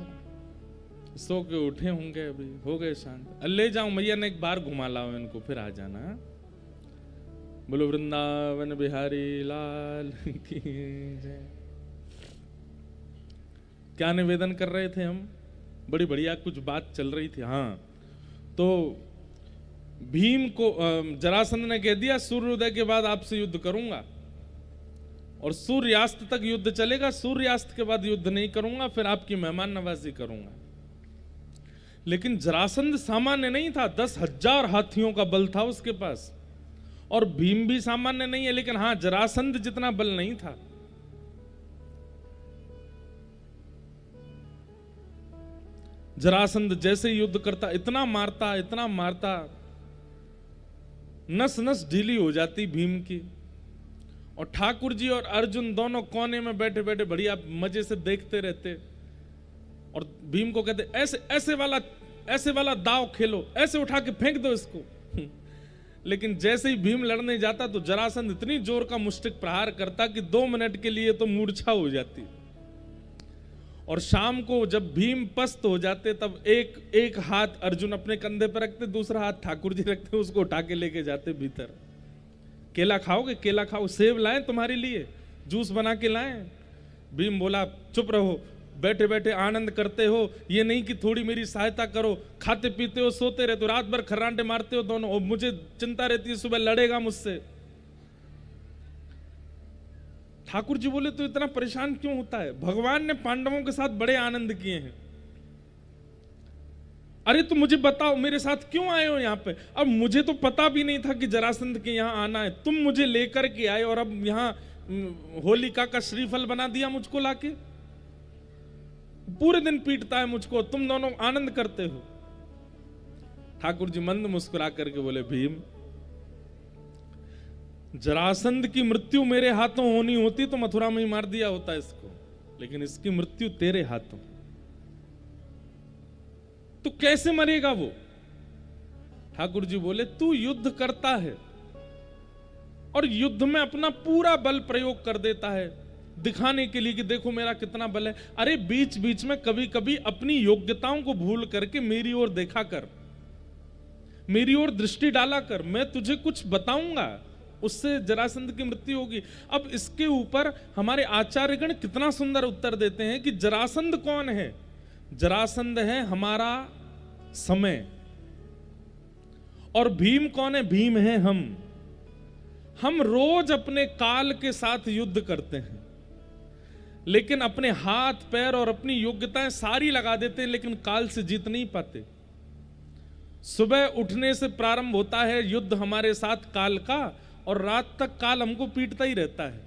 सो के उठे होंगे, अभी हो गए शांत। ले जाऊं मैया ने एक बार घुमा लाओ इनको, फिर आ जाना। बोलो वृंदावन बिहारी लाल की जय। क्या निवेदन कर रहे थे हम? बड़ी बढ़िया कुछ बात चल रही थी। हाँ, तो भीम को जरासंध ने कह दिया सूर्योदय के बाद आपसे युद्ध करूंगा और सूर्यास्त तक युद्ध चलेगा, सूर्यास्त के बाद युद्ध नहीं करूंगा, फिर आपकी मेहमान नवाजी करूंगा। लेकिन जरासंध सामान्य नहीं था, 10,000 हाथियों का बल था उसके पास। और भीम भी सामान्य नहीं है, लेकिन हाँ जरासंध जितना बल नहीं था। जरासंध जैसे युद्ध करता इतना मारता, नस नस ढीली हो जाती भीम की। और ठाकुर जी और अर्जुन दोनों कोने में बैठे बैठे बढ़िया मजे से देखते रहते और भीम को कहते ऐसे वाला दाव खेलो, ऐसे उठा के फेंक दो इसको। लेकिन जैसे ही भीम लड़ने जाता तो जरासंध इतनी जोर का मुष्टिक प्रहार करता कि 2 मिनट के लिए तो मूर्छा हो जाती। और शाम को जब भीम पस्त हो जाते तब एक हाथ अर्जुन अपने कंधे पर रखते, दूसरा हाथ ठाकुर जी रखते, उसको उठा के लेके जाते भीतर। केला खाओगे? केला खाओ, सेब लाएं तुम्हारे लिए, जूस बना के लाएं। भीम बोला चुप रहो, बैठे बैठे आनंद करते हो, ये नहीं कि थोड़ी मेरी सहायता करो। खाते पीते हो, सोते रहते हो, रात भर खर्राटे मारते हो दोनों, और मुझे चिंता रहती है सुबह लड़ेगा मुझसे। ठाकुर जी बोले तो इतना परेशान क्यों होता है? भगवान ने पांडवों के साथ बड़े आनंद किए हैं। अरे तो मुझे बताओ मेरे साथ क्यों आए हो यहाँ पे? अब मुझे तो पता भी नहीं था कि जरासंध के यहाँ आना है, तुम मुझे लेकर के आए और अब यहाँ होलिका का श्रीफल बना दिया मुझको लाके। पूरे दिन पीटता है मुझको, तुम दोनों आनंद करते हो। ठाकुर जी मंद मुस्कुरा करके बोले भीम, जरासंध की मृत्यु मेरे हाथों होनी होती तो मथुरा में ही मार दिया होता इसको, लेकिन इसकी मृत्यु तेरे हाथों। तो कैसे मरेगा वो? ठाकुर जी बोले तू युद्ध करता है और युद्ध में अपना पूरा बल प्रयोग कर देता है दिखाने के लिए कि देखो मेरा कितना बल है। अरे बीच बीच में कभी कभी अपनी योग्यताओं को भूल करके मेरी ओर देखा कर, मेरी ओर दृष्टि डाला कर, मैं तुझे कुछ बताऊंगा, उससे जरासंध की मृत्यु होगी। अब इसके ऊपर हमारे आचार्यगण कितना सुंदर उत्तर देते हैं कि जरासंध कौन है? जरासंध है हमारा समय। और भीम कौन है? भीम है हम रोज अपने काल के साथ युद्ध करते हैं, लेकिन अपने हाथ पैर और अपनी योग्यताएं सारी लगा देते हैं, लेकिन काल से जीत नहीं पाते। सुबह उठने से प्रारंभ होता है युद्ध हमारे साथ काल का, और रात तक काल हमको पीटता ही रहता है,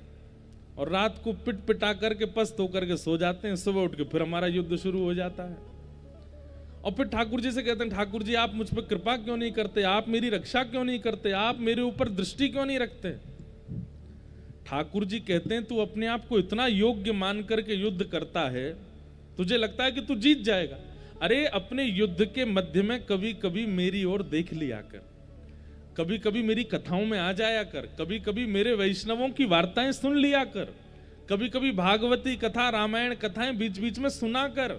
और रात को पिट पिटा करके पस्त होकर के सो जाते हैं। सुबह उठ के फिर हमारा युद्ध शुरू हो जाता है। और फिर ठाकुर जी से कहते हैं ठाकुर जी आप मुझ पर कृपा क्यों नहीं करते, आप मेरी रक्षा क्यों नहीं करते, आप मेरे ऊपर दृष्टि क्यों नहीं रखते? ठाकुर जी कहते हैं तू अपने आप को इतना योग्य मान करके युद्ध करता है, तुझे लगता है कि तू जीत जाएगा। अरे अपने युद्ध के मध्य में कभी कभी मेरी ओर देख लिया कर, कभी कभी मेरी कथाओं में आ जाया कर, कभी कभी मेरे वैष्णवों की वार्ताएं सुन लिया कर, कभी कभी भागवती कथा रामायण कथाएं बीच बीच में सुना कर।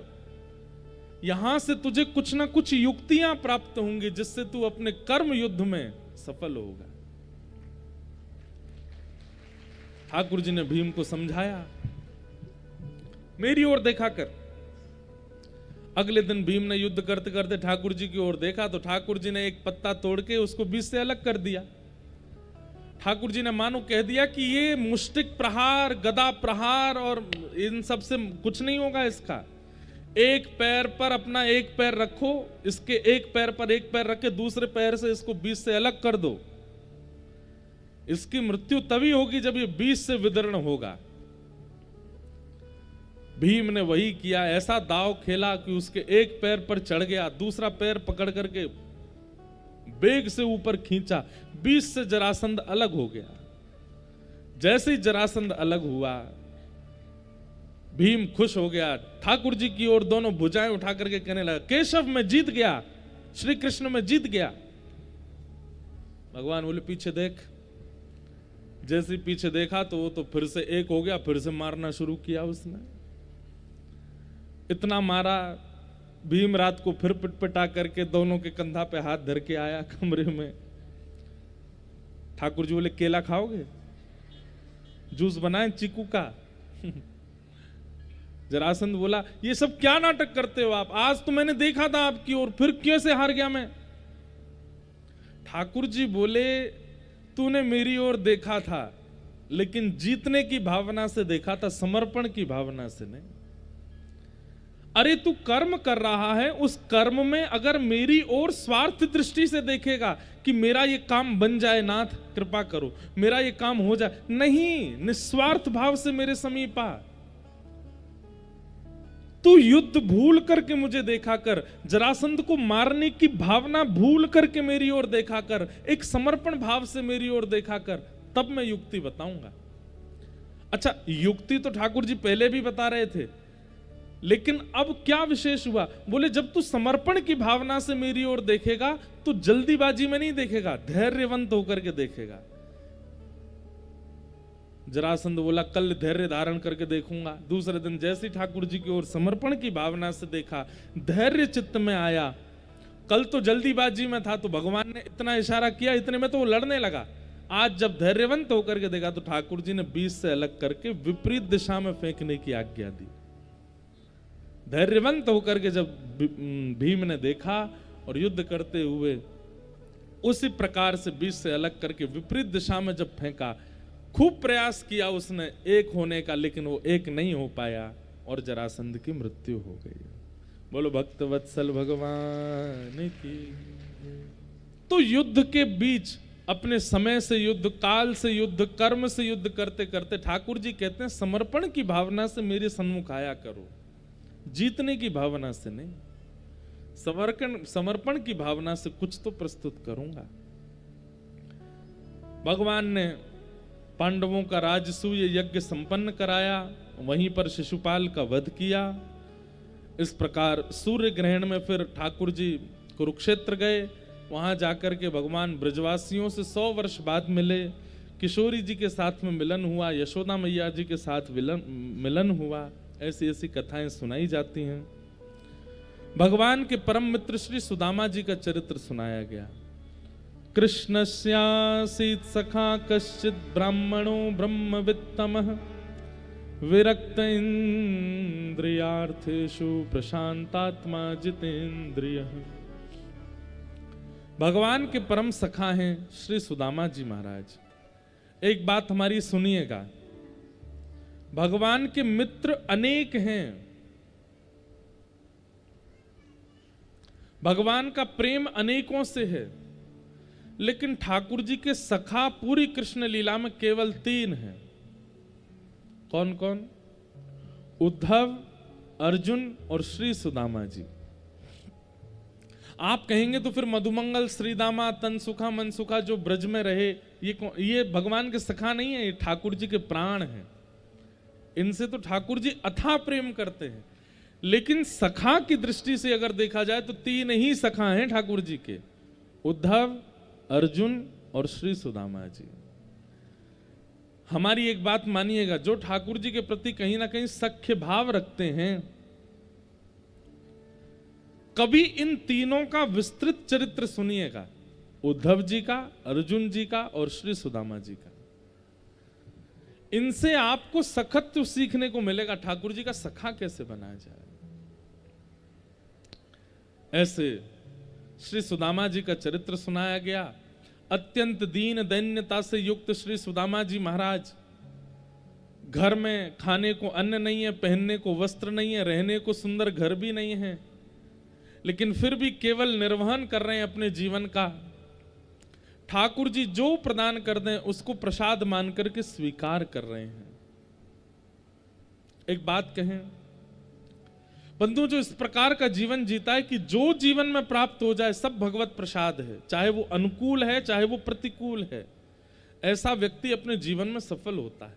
यहां से तुझे कुछ ना कुछ युक्तियां प्राप्त होंगी जिससे तू अपने कर्म युद्ध में सफल होगा। ठाकुर जी ने भीम को समझाया, मेरी ओर देखा कर। अगले दिन भीम ने युद्ध करते करते ठाकुर जी की ओर देखा तो ठाकुर जी ने एक पत्ता तोड़ के उसको बीच से अलग कर दिया। ठाकुर जी ने मानो कह दिया कि ये मुष्टिक प्रहार, गदा प्रहार और इन सब से कुछ नहीं होगा इसका। एक पैर पर अपना एक पैर रखो, इसके एक पैर पर एक पैर रख के दूसरे पैर से इसको बीच से अलग कर दो। इसकी मृत्यु तभी होगी जब ये बीच से विदीर्ण होगा। भीम ने वही किया, ऐसा दांव खेला कि उसके एक पैर पर चढ़ गया, दूसरा पैर पकड़ करके बेग से ऊपर खींचा, बीच से जरासंध अलग हो गया। जैसे ही जरासंध अलग हुआ भीम खुश हो गया, ठाकुर जी की ओर दोनों भुजाएं उठा करके कहने लगा, केशव मैं जीत गया, श्री कृष्ण मैं जीत गया। भगवान बोले पीछे देख। जैसे पीछे देखा तो वो तो फिर से एक हो गया, फिर से मारना शुरू किया उसने। इतना मारा, भीम रात को फिर पिटपिटा करके दोनों के कंधा पे हाथ धर के आया कमरे में। ठाकुर जी बोले केला खाओगे, जूस बनाए चीकू का। जरासंध बोला ये सब क्या नाटक करते हो आप, आज तो मैंने देखा था आपकी ओर, फिर कैसे हार गया मैं। ठाकुर जी बोले तूने मेरी ओर देखा था लेकिन जीतने की भावना से देखा था, समर्पण की भावना से नहीं। अरे तू कर्म कर रहा है, उस कर्म में अगर मेरी ओर स्वार्थ दृष्टि से देखेगा कि मेरा ये काम बन जाए, नाथ कृपा करो मेरा ये काम हो जाए, नहीं, निस्वार्थ भाव से मेरे समीप आ। तू युद्ध भूल करके मुझे देखा कर, जरासंध को मारने की भावना भूल करके मेरी ओर देखा कर, एक समर्पण भाव से मेरी ओर देखा कर, तब मैं युक्ति बताऊंगा। अच्छा, युक्ति तो ठाकुर जी पहले भी बता रहे थे, लेकिन अब क्या विशेष हुआ? बोले जब तू समर्पण की भावना से मेरी ओर देखेगा तो जल्दीबाजी में नहीं देखेगा, धैर्यवंत होकर के देखेगा। जरासंध बोला कल धैर्य धारण करके देखूंगा। दूसरे दिन जैसे ठाकुर जी की ओर समर्पण की भावना से देखा, धैर्य चित्त में आया। कल तो जल्दीबाजी में था तो भगवान ने इतना इशारा किया, इतने में तो वो लड़ने लगा। आज जब धैर्यवंत होकर के देखा तो ठाकुर जी ने बीच से अलग करके विपरीत दिशा में फेंकने की आज्ञा दी। धैर्यवंत होकर के जब भीम ने देखा और युद्ध करते हुए उसी प्रकार से बीच से अलग करके विपरीत दिशा में जब फेंका, खूब प्रयास किया उसने एक होने का, लेकिन वो एक नहीं हो पाया और जरासंध की मृत्यु हो गई। बोलो भक्त वत्सल भगवान की। तो युद्ध के बीच अपने समय से युद्ध, काल से युद्ध, कर्म से युद्ध करते करते ठाकुर जी कहते हैं समर्पण की भावना से मेरे सन्मुख आया करो, जीतने की भावना से नहीं। समर्पण की भावना से कुछ तो प्रस्तुत करूंगा। भगवान ने पांडवों का राजसूय यज्ञ संपन्न कराया, वहीं पर शिशुपाल का वध किया। इस प्रकार सूर्य ग्रहण में फिर ठाकुर जी कुरुक्षेत्र गए। वहां जाकर के भगवान ब्रजवासियों से 100 वर्ष बाद मिले। किशोरी जी के साथ में मिलन हुआ, यशोदा मैया जी के साथ मिलन हुआ। ऐसी ऐसी कथाएं सुनाई जाती हैं। भगवान के परम मित्र श्री सुदामा जी का चरित्र सुनाया गया। कृष्णस्यासीत् सखा कश्चित् ब्राह्मणो ब्रह्मवित्तमः विरक्त इंद्रियार्थेषु प्रशांतात्मा जितेंद्रियः। भगवान के परम सखा हैं श्री सुदामा जी महाराज। एक बात हमारी सुनिएगा, भगवान के मित्र अनेक हैं, भगवान का प्रेम अनेकों से है, लेकिन ठाकुर जी के सखा पूरी कृष्ण लीला में केवल 3 हैं। कौन कौन? उद्धव, अर्जुन और श्री सुदामा जी। आप कहेंगे तो फिर मधुमंगल, श्रीदामा, तनसुखा, मनसुखा जो ब्रज में रहे, ये भगवान के सखा नहीं है, ये ठाकुर जी के प्राण हैं। इनसे तो ठाकुर जी अथाह प्रेम करते हैं। लेकिन सखा की दृष्टि से अगर देखा जाए तो 3 ही सखा हैं ठाकुर जी के, उद्धव, अर्जुन और श्री सुदामा जी। हमारी एक बात मानिएगा, जो ठाकुर जी के प्रति कहीं ना कहीं सख्य भाव रखते हैं, कभी इन तीनों का विस्तृत चरित्र सुनिएगा, उद्धव जी का, अर्जुन जी का और श्री सुदामा जी का। इनसे आपको सखत्व सीखने को मिलेगा, ठाकुर जी का सखा कैसे बनाया जाए। ऐसे श्री सुदामा जी का चरित्र सुनाया गया। अत्यंत दीन दैन्यता से युक्त श्री सुदामा जी महाराज, घर में खाने को अन्न नहीं है, पहनने को वस्त्र नहीं है, रहने को सुंदर घर भी नहीं है, लेकिन फिर भी केवल निर्वहन कर रहे हैं अपने जीवन का। ठाकुर जी जो प्रदान कर दें उसको प्रसाद मान करके स्वीकार कर रहे हैं। एक बात कहें बंधु, जो इस प्रकार का जीवन जीता है कि जो जीवन में प्राप्त हो जाए सब भगवत प्रसाद है, चाहे वो अनुकूल है चाहे वो प्रतिकूल है, ऐसा व्यक्ति अपने जीवन में सफल होता है।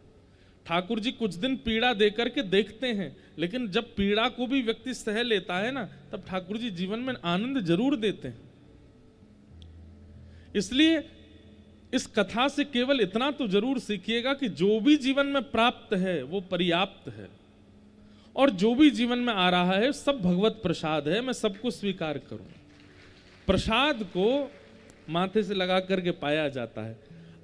ठाकुर जी कुछ दिन पीड़ा देकर के देखते हैं, लेकिन जब पीड़ा को भी व्यक्ति सह लेता है ना, तब ठाकुर जी जीवन में आनंद जरूर देते हैं। इसलिए इस कथा से केवल इतना तो जरूर सीखिएगा कि जो भी जीवन में प्राप्त है वो पर्याप्त है, और जो भी जीवन में आ रहा है सब भगवत प्रसाद है, मैं सबको स्वीकार करूं। प्रसाद को माथे से लगा करके पाया जाता है।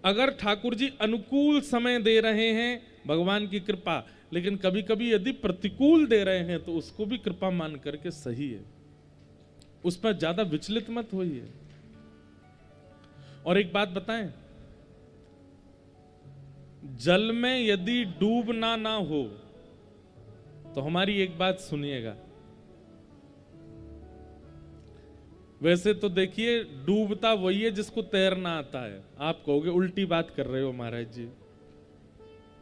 अगर ठाकुर जी अनुकूल समय दे रहे हैं, भगवान की कृपा, लेकिन कभी कभी यदि प्रतिकूल दे रहे हैं तो उसको भी कृपा मान करके सही है, उस पर ज्यादा विचलित मत होइए। और एक बात बताएं, जल में यदि डूबना ना हो तो हमारी एक बात सुनिएगा। वैसे तो देखिए डूबता वही है जिसको तैरना आता है। आप कहोगे उल्टी बात कर रहे हो महाराज जी।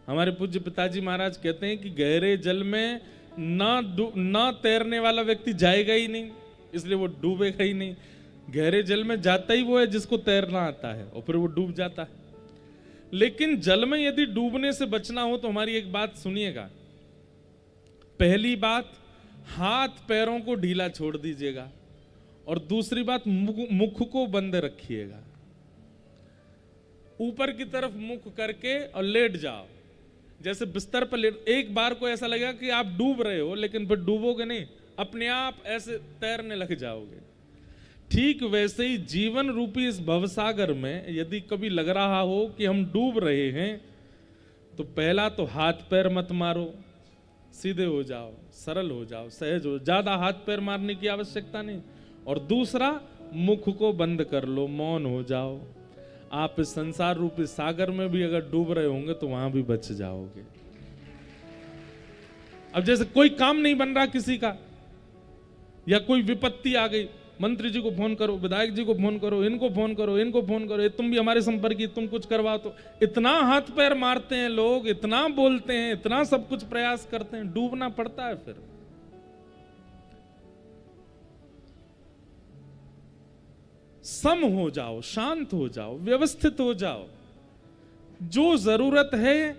हमारे पूज्य पिताजी महाराज कहते हैं कि गहरे जल में ना तैरने वाला व्यक्ति जाएगा ही नहीं, इसलिए वो डूबेगा ही नहीं। गहरे जल में जाता ही वो है जिसको तैरना आता है, और फिर वो डूब जाता है। लेकिन जल में यदि डूबने से बचना हो तो हमारी एक बात सुनिएगा। पहली बात, हाथ पैरों को ढीला छोड़ दीजिएगा, और दूसरी बात, मुख को बंद रखिएगा। ऊपर की तरफ मुख करके और लेट जाओ, जैसे बिस्तर पर लेट। एक बार को ऐसा लगेगा कि आप डूब रहे हो, लेकिन फिर डूबोगे नहीं, अपने आप ऐसे तैरने लग जाओगे। ठीक वैसे ही जीवन रूपी इस भवसागर में यदि कभी लग रहा हो कि हम डूब रहे हैं, तो पहला तो हाथ पैर मत मारो, सीधे हो जाओ, सरल हो जाओ, सहज हो, ज्यादा हाथ पैर मारने की आवश्यकता नहीं। और दूसरा, मुख को बंद कर लो, मौन हो जाओ। आप इस संसार रूपी सागर में भी अगर डूब रहे होंगे तो वहां भी बच जाओगे। अब जैसे कोई काम नहीं बन रहा किसी का, या कोई विपत्ति आ गई, मंत्री जी को फोन करो, विधायक जी को फोन करो, इनको फोन करो, इनको फोन करो, तुम भी हमारे संपर्क, तुम कुछ करवाओ, तो इतना हाथ पैर मारते हैं लोग, इतना बोलते हैं, इतना सब कुछ प्रयास करते हैं, डूबना पड़ता है। फिर सम हो जाओ, शांत हो जाओ, व्यवस्थित हो जाओ। जो जरूरत है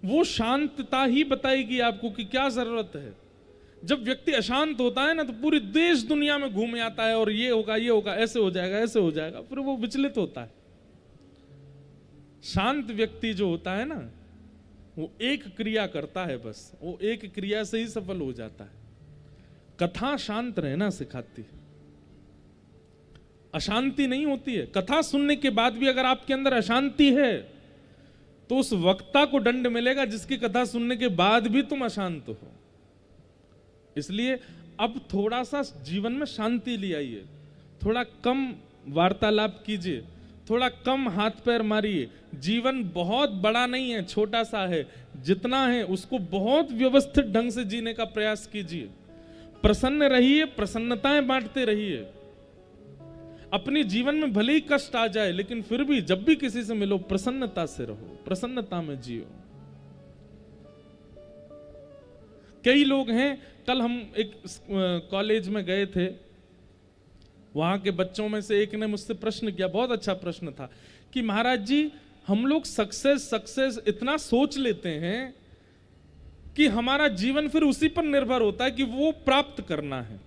वो शांतता ही बताएगी आपको कि क्या जरूरत है। जब व्यक्ति अशांत होता है ना, तो पूरी देश दुनिया में घूम आता है, और ये होगा, ये होगा, ऐसे हो जाएगा, ऐसे हो जाएगा, फिर वो विचलित होता है। शांत व्यक्ति जो होता है ना, वो एक क्रिया करता है, बस वो एक क्रिया से ही सफल हो जाता है। कथा शांत रहना सिखाती है, अशांति नहीं होती है। कथा सुनने के बाद भी अगर आपके अंदर अशांति है तो उस वक्ता को दंड मिलेगा जिसकी कथा सुनने के बाद भी तुम अशांत हो। इसलिए अब थोड़ा सा जीवन में शांति ले आइए, थोड़ा कम वार्तालाप कीजिए, थोड़ा कम हाथ पैर मारिए। जीवन बहुत बड़ा नहीं है, छोटा सा है। जितना है उसको बहुत व्यवस्थित ढंग से जीने का प्रयास कीजिए। प्रसन्न रहिए, प्रसन्नताएं बांटते रहिए। अपने जीवन में भले ही कष्ट आ जाए, लेकिन फिर भी जब भी किसी से मिलो प्रसन्नता से रहो, प्रसन्नता में जियो। कई लोग हैं, कल हम एक कॉलेज में गए थे, वहां के बच्चों में से एक ने मुझसे प्रश्न किया, बहुत अच्छा प्रश्न था, कि महाराज जी हम लोग सक्सेस इतना सोच लेते हैं कि हमारा जीवन फिर उसी पर निर्भर होता है कि वो प्राप्त करना है।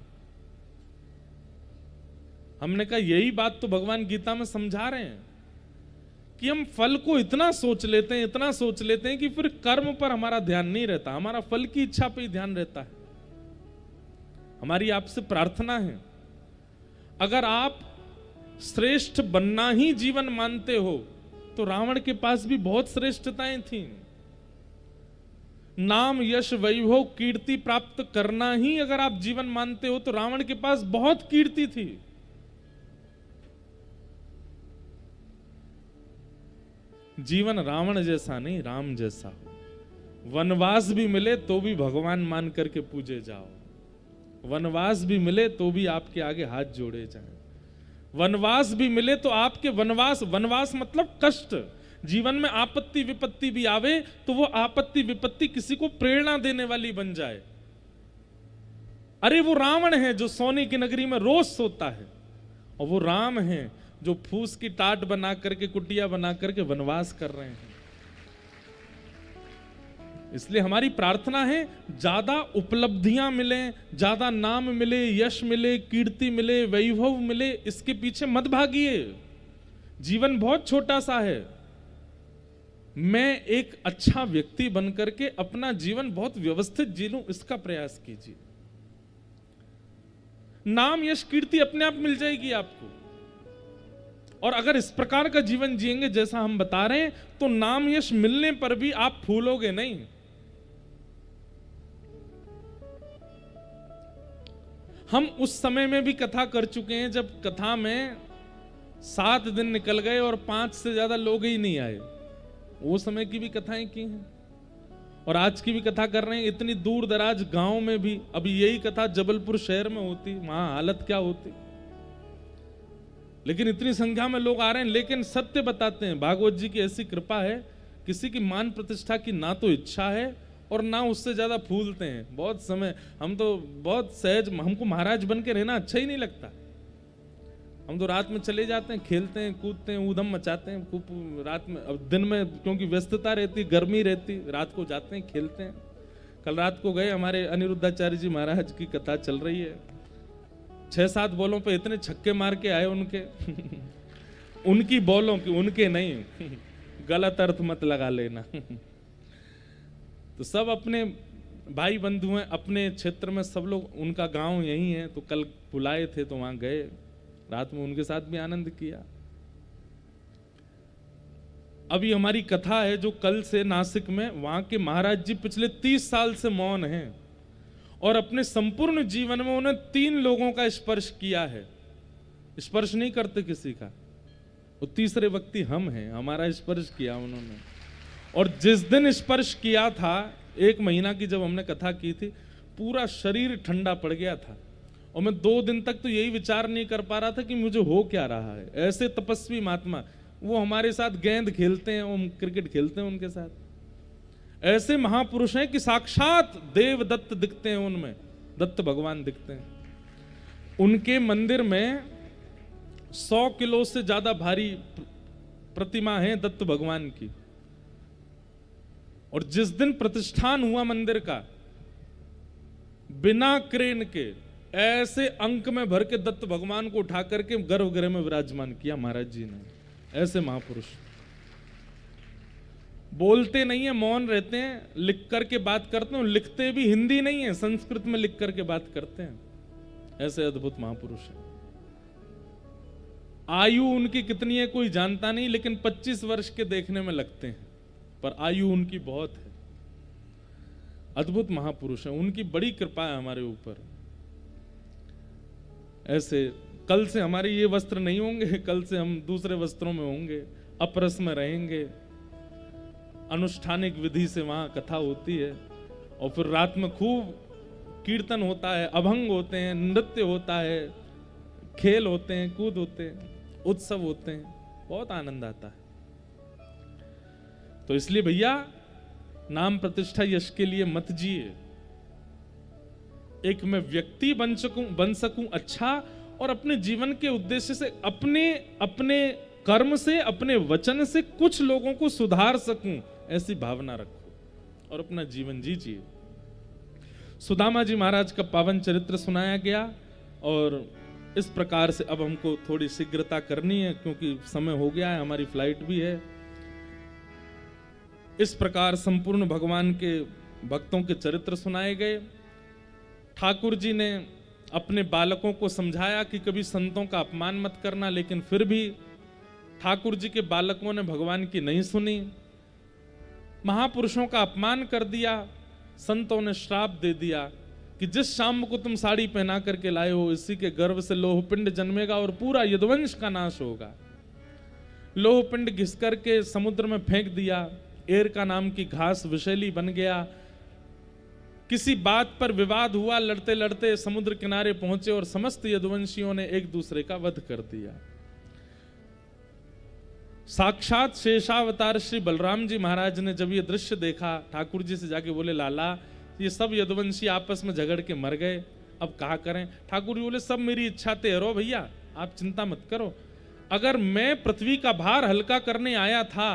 हमने कहा यही बात तो भगवान गीता में समझा रहे हैं कि हम फल को इतना सोच लेते हैं, इतना सोच लेते हैं कि फिर कर्म पर हमारा ध्यान नहीं रहता, हमारा फल की इच्छा पे ही ध्यान रहता है। हमारी आपसे प्रार्थना है, अगर आप श्रेष्ठ बनना ही जीवन मानते हो तो रावण के पास भी बहुत श्रेष्ठताएं थीं। नाम, यश, वैभव, कीर्ति प्राप्त करना ही अगर आप जीवन मानते हो तो रावण के पास बहुत कीर्ति थी। जीवन रावण जैसा नहीं, राम जैसा हो। वनवास भी मिले तो भी भगवान मान करके पूजे जाओ, वनवास भी मिले तो भी आपके आगे हाथ जोड़े जाएं, वनवास भी मिले तो आपके वनवास मतलब कष्ट, जीवन में आपत्ति विपत्ति भी आवे तो वो आपत्ति विपत्ति किसी को प्रेरणा देने वाली बन जाए। अरे वो रावण है जो सोने की नगरी में रोज सोता है, और वो राम है जो फूस की टाट बना करके, कुटिया बना करके वनवास कर रहे हैं। इसलिए हमारी प्रार्थना है ज्यादा उपलब्धियां मिले, ज्यादा नाम मिले, यश मिले, कीर्ति मिले, वैभव मिले, इसके पीछे मत भागिए। जीवन बहुत छोटा सा है। मैं एक अच्छा व्यक्ति बनकर के अपना जीवन बहुत व्यवस्थित जी लूं, इसका प्रयास कीजिए। नाम, यश, कीर्ति अपने आप मिल जाएगी आपको, और अगर इस प्रकार का जीवन जिएंगे जैसा हम बता रहे हैं तो नाम, यश मिलने पर भी आप फूलोगे नहीं। हम उस समय में भी कथा कर चुके हैं जब कथा में 7 दिन निकल गए और 5 से ज्यादा लोग ही नहीं आए। वो समय की भी कथाएं की हैं और आज की भी कथा कर रहे हैं। इतनी दूर दराज गांव में भी अभी यही कथा जबलपुर शहर में होती, वहां हालत क्या होती। लेकिन इतनी संख्या में लोग आ रहे हैं। लेकिन सत्य बताते हैं, भागवत जी की ऐसी कृपा है, किसी की मान प्रतिष्ठा की ना तो इच्छा है और ना उससे ज्यादा फूलते हैं। बहुत समय हम तो बहुत सहज, हमको महाराज बन के रहना अच्छा ही नहीं लगता। हम तो रात में चले जाते हैं, खेलते हैं, कूदते हैं, ऊधम मचाते हैं खूब रात में। अब दिन में क्योंकि व्यस्तता रहती, गर्मी रहती, रात को जाते हैं, खेलते हैं। कल रात को गए, हमारे अनिरुद्धाचार्य जी महाराज की कथा चल रही है। 6-7 बॉलों पे इतने छक्के मार के आए उनके उनकी बॉलों की, उनके नहीं, गलत अर्थ मत लगा लेना। तो सब अपने भाई बंधु हैं, अपने क्षेत्र में सब लोग, उनका गांव यही है, तो कल बुलाए थे तो वहां गए, रात में उनके साथ भी आनंद किया। अभी हमारी कथा है जो कल से नासिक में, वहां के महाराज जी पिछले 30 साल से मौन हैं और अपने संपूर्ण जीवन में उन्होंने 3 लोगों का स्पर्श किया है। स्पर्श नहीं करते किसी का, वो तीसरे व्यक्ति हम हैं, हमारा स्पर्श किया उन्होंने। और जिस दिन स्पर्श किया था, 1 महीना की जब हमने कथा की थी, पूरा शरीर ठंडा पड़ गया था और मैं 2 दिन तक तो यही विचार नहीं कर पा रहा था कि मुझे हो क्या रहा है। ऐसे तपस्वी महात्मा, वो हमारे साथ गेंद खेलते हैं, हम क्रिकेट खेलते हैं उनके साथ। ऐसे महापुरुष हैं कि साक्षात देव दत्त दिखते हैं, उनमें दत्त भगवान दिखते हैं। उनके मंदिर में 100 किलो से ज्यादा भारी प्रतिमा है दत्त भगवान की। और जिस दिन प्रतिष्ठान हुआ मंदिर का, बिना क्रेन के ऐसे अंक में भर के दत्त भगवान को उठा करके गर्भगृह में विराजमान किया महाराज जी ने। ऐसे महापुरुष बोलते नहीं है, मौन रहते हैं, लिख करके बात करते हैं। लिखते भी हिंदी नहीं है, संस्कृत में लिख करके बात करते हैं। ऐसे अद्भुत महापुरुष हैं। आयु उनकी कितनी है कोई जानता नहीं, लेकिन 25 वर्ष के देखने में लगते हैं, पर आयु उनकी बहुत है। अद्भुत महापुरुष हैं, उनकी बड़ी कृपा है हमारे ऊपर। ऐसे कल से हमारे ये वस्त्र नहीं होंगे, कल से हम दूसरे वस्त्रों में होंगे, अपरस में रहेंगे। अनुष्ठानिक विधि से वहां कथा होती है और फिर रात में खूब कीर्तन होता है, अभंग होते हैं, नृत्य होता है, खेल होते हैं, कूद होते हैं, उत्सव होते हैं, बहुत आनंद आता है। तो इसलिए भैया, नाम प्रतिष्ठा यश के लिए मत जिए। एक मैं व्यक्ति बन सकूं अच्छा, और अपने जीवन के उद्देश्य से, अपने कर्म से, अपने वचन से कुछ लोगों को सुधार सकूं, ऐसी भावना रखो और अपना जीवन जीजिए। सुदामा जी महाराज का पावन चरित्र सुनाया गया। और इस प्रकार से अब हमको थोड़ी शीघ्रता करनी है क्योंकि समय हो गया है, हमारी फ्लाइट भी है। इस प्रकार संपूर्ण भगवान के भक्तों के चरित्र सुनाए गए। ठाकुर जी ने अपने बालकों को समझाया कि कभी संतों का अपमान मत करना, लेकिन फिर भी ठाकुर जी के बालकों ने भगवान की नहीं सुनी, महापुरुषों का अपमान कर दिया। संतों ने श्राप दे दिया कि जिस शाम को तुम साड़ी पहना करके लाए हो, इसी के गर्भ से लोहपिंड जन्मेगा और पूरा यदुवंश का नाश होगा। लोहपिंड घिस करके समुद्र में फेंक दिया। एरका नाम की घास विषैली बन गया। किसी बात पर विवाद हुआ, लड़ते लड़ते समुद्र किनारे पहुंचे और समस्त यदुवंशियों ने एक दूसरे का वध कर दिया। साक्षात शेषावतार श्री बलराम जी महाराज ने जब ये दृश्य देखा, ठाकुर जी से जाके बोले, लाला ये सब यदुवंशी आपस में झगड़ के मर गए, अब कहा करें। ठाकुर जी बोले, सब मेरी इच्छा तेरो भैया, आप चिंता मत करो। अगर मैं पृथ्वी का भार हल्का करने आया था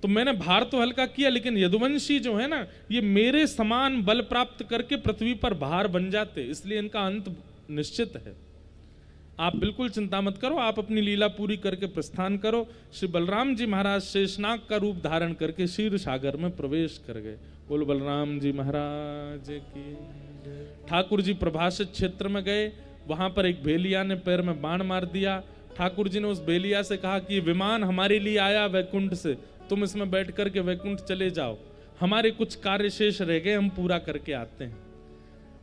तो मैंने भार तो हल्का किया, लेकिन यदुवंशी जो है ना, ये मेरे समान बल प्राप्त करके पृथ्वी पर भार बन जाते, इसलिए इनका अंत निश्चित है। आप बिल्कुल चिंता मत करो, आप अपनी लीला पूरी करके प्रस्थान करो। श्री बलराम जी महाराज शेषनाग का रूप धारण करके क्षीर सागर में प्रवेश कर गए। बोलो बलराम जी महाराज की। ठाकुर जी प्रभाषित क्षेत्र में गए, वहां पर एक भेलिया ने पैर में बाण मार दिया। ठाकुर जी ने उस भेलिया से कहा कि विमान हमारे लिए आया वैकुंठ से, तुम इसमें बैठ करके वैकुंठ चले जाओ, हमारे कुछ कार्य शेष रह गए, हम पूरा करके आते हैं।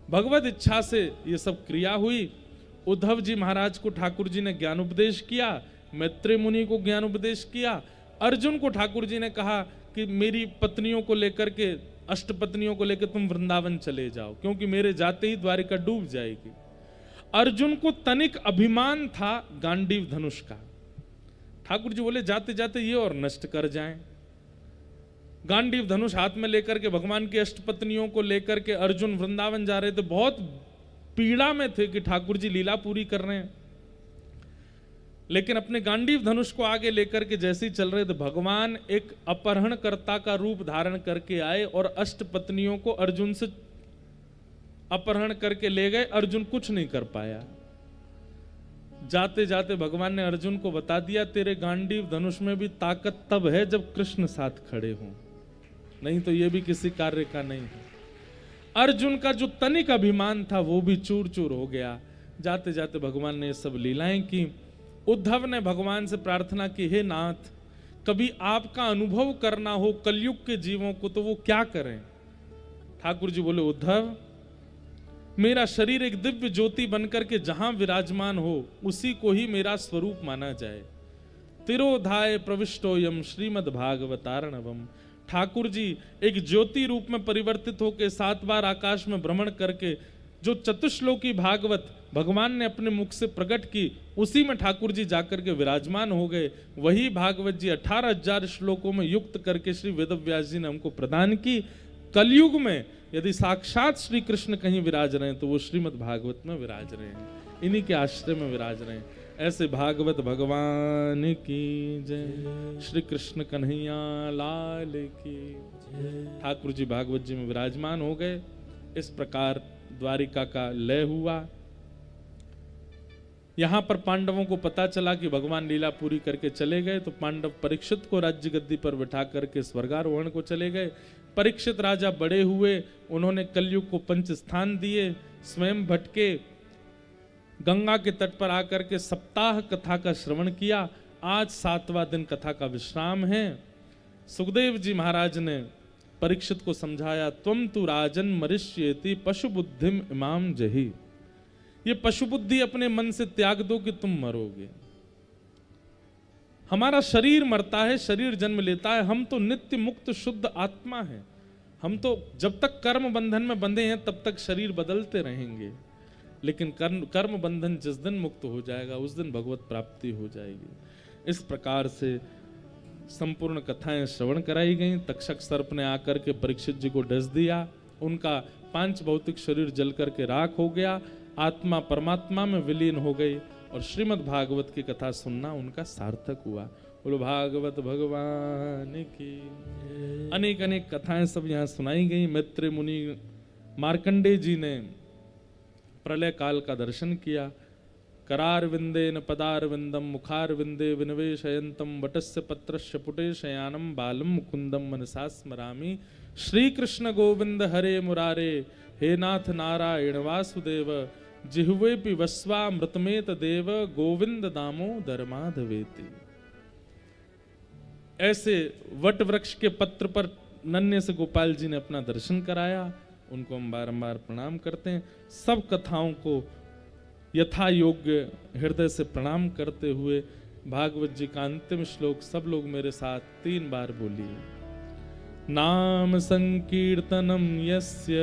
भगवत इच्छा से ये सब क्रिया हुई। उद्धव जी महाराज को ठाकुर जी ने ज्ञान उपदेश किया, मैत्रेय मुनि को ज्ञान उपदेश किया। अर्जुन को ठाकुर जी ने कहा कि मेरी पत्नियों को लेकर के, अष्टपत्नियों को लेकर तुम वृंदावन चले जाओ, क्योंकि मेरे जाते ही द्वारिका डूब जाएगी। अर्जुन को तनिक अभिमान था गांडीव धनुष का। ठाकुर जी बोले, जाते जाते ये और नष्ट कर जाएं। गांडीव धनुष हाथ में लेकर के भगवान की अष्टपत्नियों को लेकर के अर्जुन वृंदावन जा रहे थे। बहुत पीड़ा में थे कि ठाकुर जी लीला पूरी कर रहे हैं, लेकिन अपने गांडीव धनुष को आगे लेकर के जैसे ही चल रहे थे, भगवान एक अपहरणकर्ता का रूप धारण करके आए और अष्टपत्नियों को अर्जुन से अपहरण करके ले गए। अर्जुन कुछ नहीं कर पाया। जाते जाते भगवान ने अर्जुन को बता दिया, तेरे गांडीव धनुष में भी ताकत तब है जब कृष्ण साथ खड़े हों, नहीं तो ये भी किसी कार्य का नहीं है। अर्जुन का जो तनिक अभिमान था वो भी चूर चूर हो गया। जाते जाते भगवान ने ये सब लीलाएं की। उद्धव ने भगवान से प्रार्थना की, हे नाथ, कभी आपका अनुभव करना हो कलयुग के जीवों को तो वो क्या करें। ठाकुर जी बोले, उद्धव, मेरा शरीर एक दिव्य ज्योति बनकर के जहां विराजमान हो उसी को ही मेरा स्वरूप माना जाए। तिरोधाय प्रविष्टोयम श्रीमद् भागवतारणवम। ठाकुर जी एक ज्योति रूप में परिवर्तित होकर 7 बार आकाश में भ्रमण करके जो चतुश्लोकी भागवत भगवान ने अपने मुख से प्रकट की, उसी में ठाकुर जी जाकर के विराजमान हो गए। वही भागवत जी 18,000 श्लोकों में युक्त करके श्री वेदव्यास जी ने हमको प्रदान की। कलयुग में यदि साक्षात श्री कृष्ण कहीं विराज रहे हैं तो वो श्रीमद् भागवत में विराज रहे हैं, इन्हीं के आश्रय में विराज रहे हैं। ऐसे भागवत भगवान की जय। श्री कृष्ण कन्हैया लाल की जय। ठाकुर जी भागवत जी में विराजमान हो गए। इस प्रकार द्वारिका का लय हुआ। यहां पर पांडवों को पता चला कि भगवान लीला पूरी करके चले गए, तो पांडव परीक्षित को राज्य गद्दी पर बिठा करके स्वर्गारोहण को चले गए। परीक्षित राजा बड़े हुए, उन्होंने कलयुग को 5 स्थान दिए। स्वयं भटके, गंगा के तट पर आकर के सप्ताह कथा का श्रवण किया। आज 7वां दिन कथा का विश्राम है। सुखदेव जी महाराज ने परीक्षित को समझाया, त्वम तु राजन मरिष्येति पशु बुद्धिम इमाम जही। ये पशु बुद्धि अपने मन से त्याग दो कि तुम मरोगे। हमारा शरीर मरता है, शरीर जन्म लेता है, हम तो नित्य मुक्त शुद्ध आत्मा है। हम तो जब तक कर्म बंधन में बंधे हैं तब तक शरीर बदलते रहेंगे, लेकिन कर्म बंधन जिस दिन मुक्त हो जाएगा उस दिन भगवत प्राप्ति हो जाएगी। इस प्रकार से संपूर्ण कथाएं श्रवण कराई गई। तक्षक सर्प ने आकर के परीक्षित जी को डस दिया, उनका 5 भौतिक शरीर जल करके राख हो गया, आत्मा परमात्मा में विलीन हो गई और श्रीमद् भागवत की कथा सुनना उनका सार्थक हुआ। बोलो भागवत भगवान की। अनेक अनेक कथाएं सब यहाँ सुनाई गई। मैत्रेय मुनि मार्कंडेय जी ने प्रलय काल का दर्शन किया। करार विंदेन पदार विंदम मुखार विंदे विनवेशयंतम वटस्य पत्रस्य पुटे शयानम बालम मुकुंदम मनसा स्मरामि। श्री कृष्ण गोविंद हरे मुरारे हे नाथ नारायण वासुदेव जिह्वेपि वस्वा मृतमेत देव गोविंद दामोदर माधवेति। ऐसे वट वृक्ष के पत्र पर नन्हे से गोपाल जी ने अपना दर्शन कराया। उनको हम बारंबार प्रणाम करते हैं। सब कथाओं को यथा योग्य हृदय से प्रणाम करते हुए भागवत जी का अंतिम श्लोक सब लोग मेरे साथ 3 बार बोलिए। नाम संकीर्तनम यस्य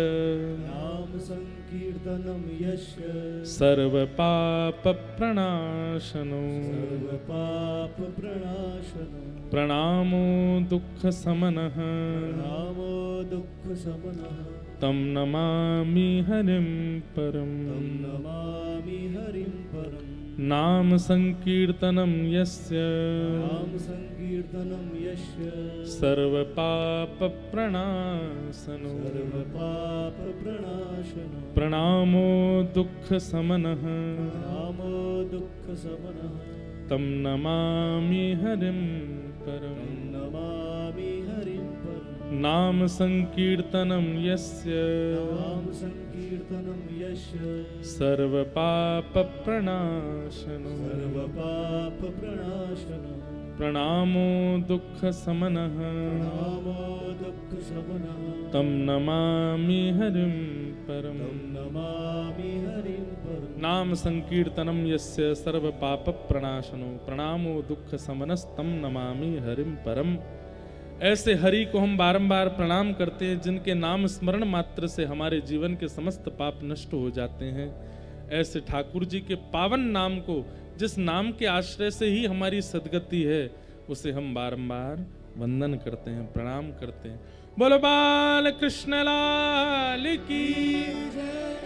नाम संकीर्तनम यस्य सर्व पाप प्रणाशनो सर्व पाप प्रणाशनो प्रणामो दुःख समनः नामो दुःख समनः तम नमामि हरिं परम। तं नमामि हरिं परम्। नाम संकीर्तनम यस्य नाम संकीर्तनम यस्य सर्व पाप प्रणाशनो सर्व पाप प्रणाशनो प्रणामो दुःख समनः नामो दुःख समनः तम नमामि हरिं परम। तं नमामि हरिं परम्। नाम संकीर्तनम यस्य नाम संकीर्तनम यस्य सर्व पाप प्रणाशनो सर्व पाप प्रणाशनो प्रणामो दुःख समनः नामो दुःख समनः तम नमामि हरिं परम। तं नमामि हरिं परम्। नाम संकीर्तनम यस्य सर्व पाप प्रणाशनो प्रणामो दुःख समनस्तम नमामि हरिं परम। ऐसे हरि को हम बारंबार प्रणाम करते हैं जिनके नाम स्मरण मात्र से हमारे जीवन के समस्त पाप नष्ट हो जाते हैं। ऐसे ठाकुर जी के पावन नाम को, जिस नाम के आश्रय से ही हमारी सद्गति है, उसे हम बारंबार वंदन करते हैं, प्रणाम करते हैं। बोलो बाल कृष्ण लाल की,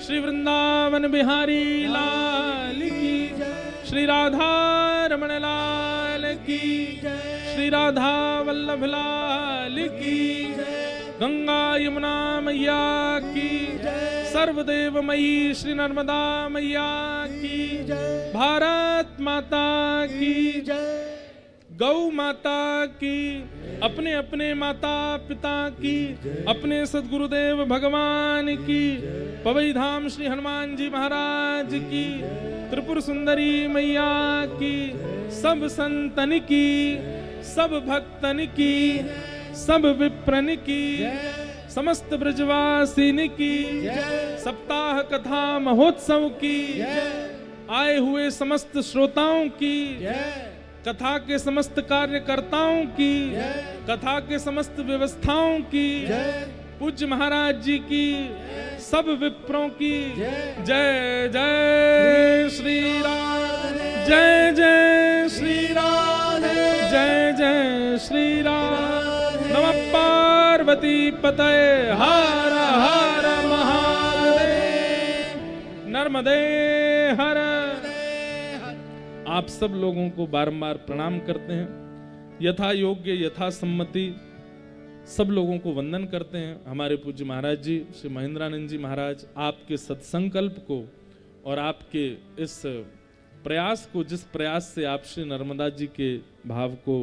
श्री वृंदावन बिहारी लाल की, श्री राधा रमण लाल की, श्री राधा वल्लभ लाल की, गंगा यमुना मैया की, सर्वदेव मयी श्री नर्मदा मैया की, भारत माता की, गौ माता की, अपने अपने माता पिता की, अपने सद्गुरुदेव भगवान की, पवई धाम श्री हनुमान जी महाराज की, त्रिपुर सुंदरी मैया की, सब संतन की, सब भक्तन की, सब विप्रन की, समस्त ब्रजवासिन की, सप्ताह कथा महोत्सव की, आए हुए समस्त श्रोताओं की, कथा के समस्त कार्यकर्ताओं की, कथा के समस्त व्यवस्थाओं की, पूज्य महाराज जी की, सब विप्रों की जय जय श्री राम, जय जय श्री राम, जय जय श्री राम। नमः पार्वती पतये हर हर महादेव, नर्मदे हर। आप सब लोगों को बारंबार प्रणाम करते हैं। यथा योग्य यथा सम्मति सब लोगों को वंदन करते हैं। हमारे पूज्य महाराज जी श्री महेंद्रानंद जी महाराज आपके सत्संकल्प को और आपके इस प्रयास को, जिस प्रयास से आप श्री नर्मदा जी के भाव को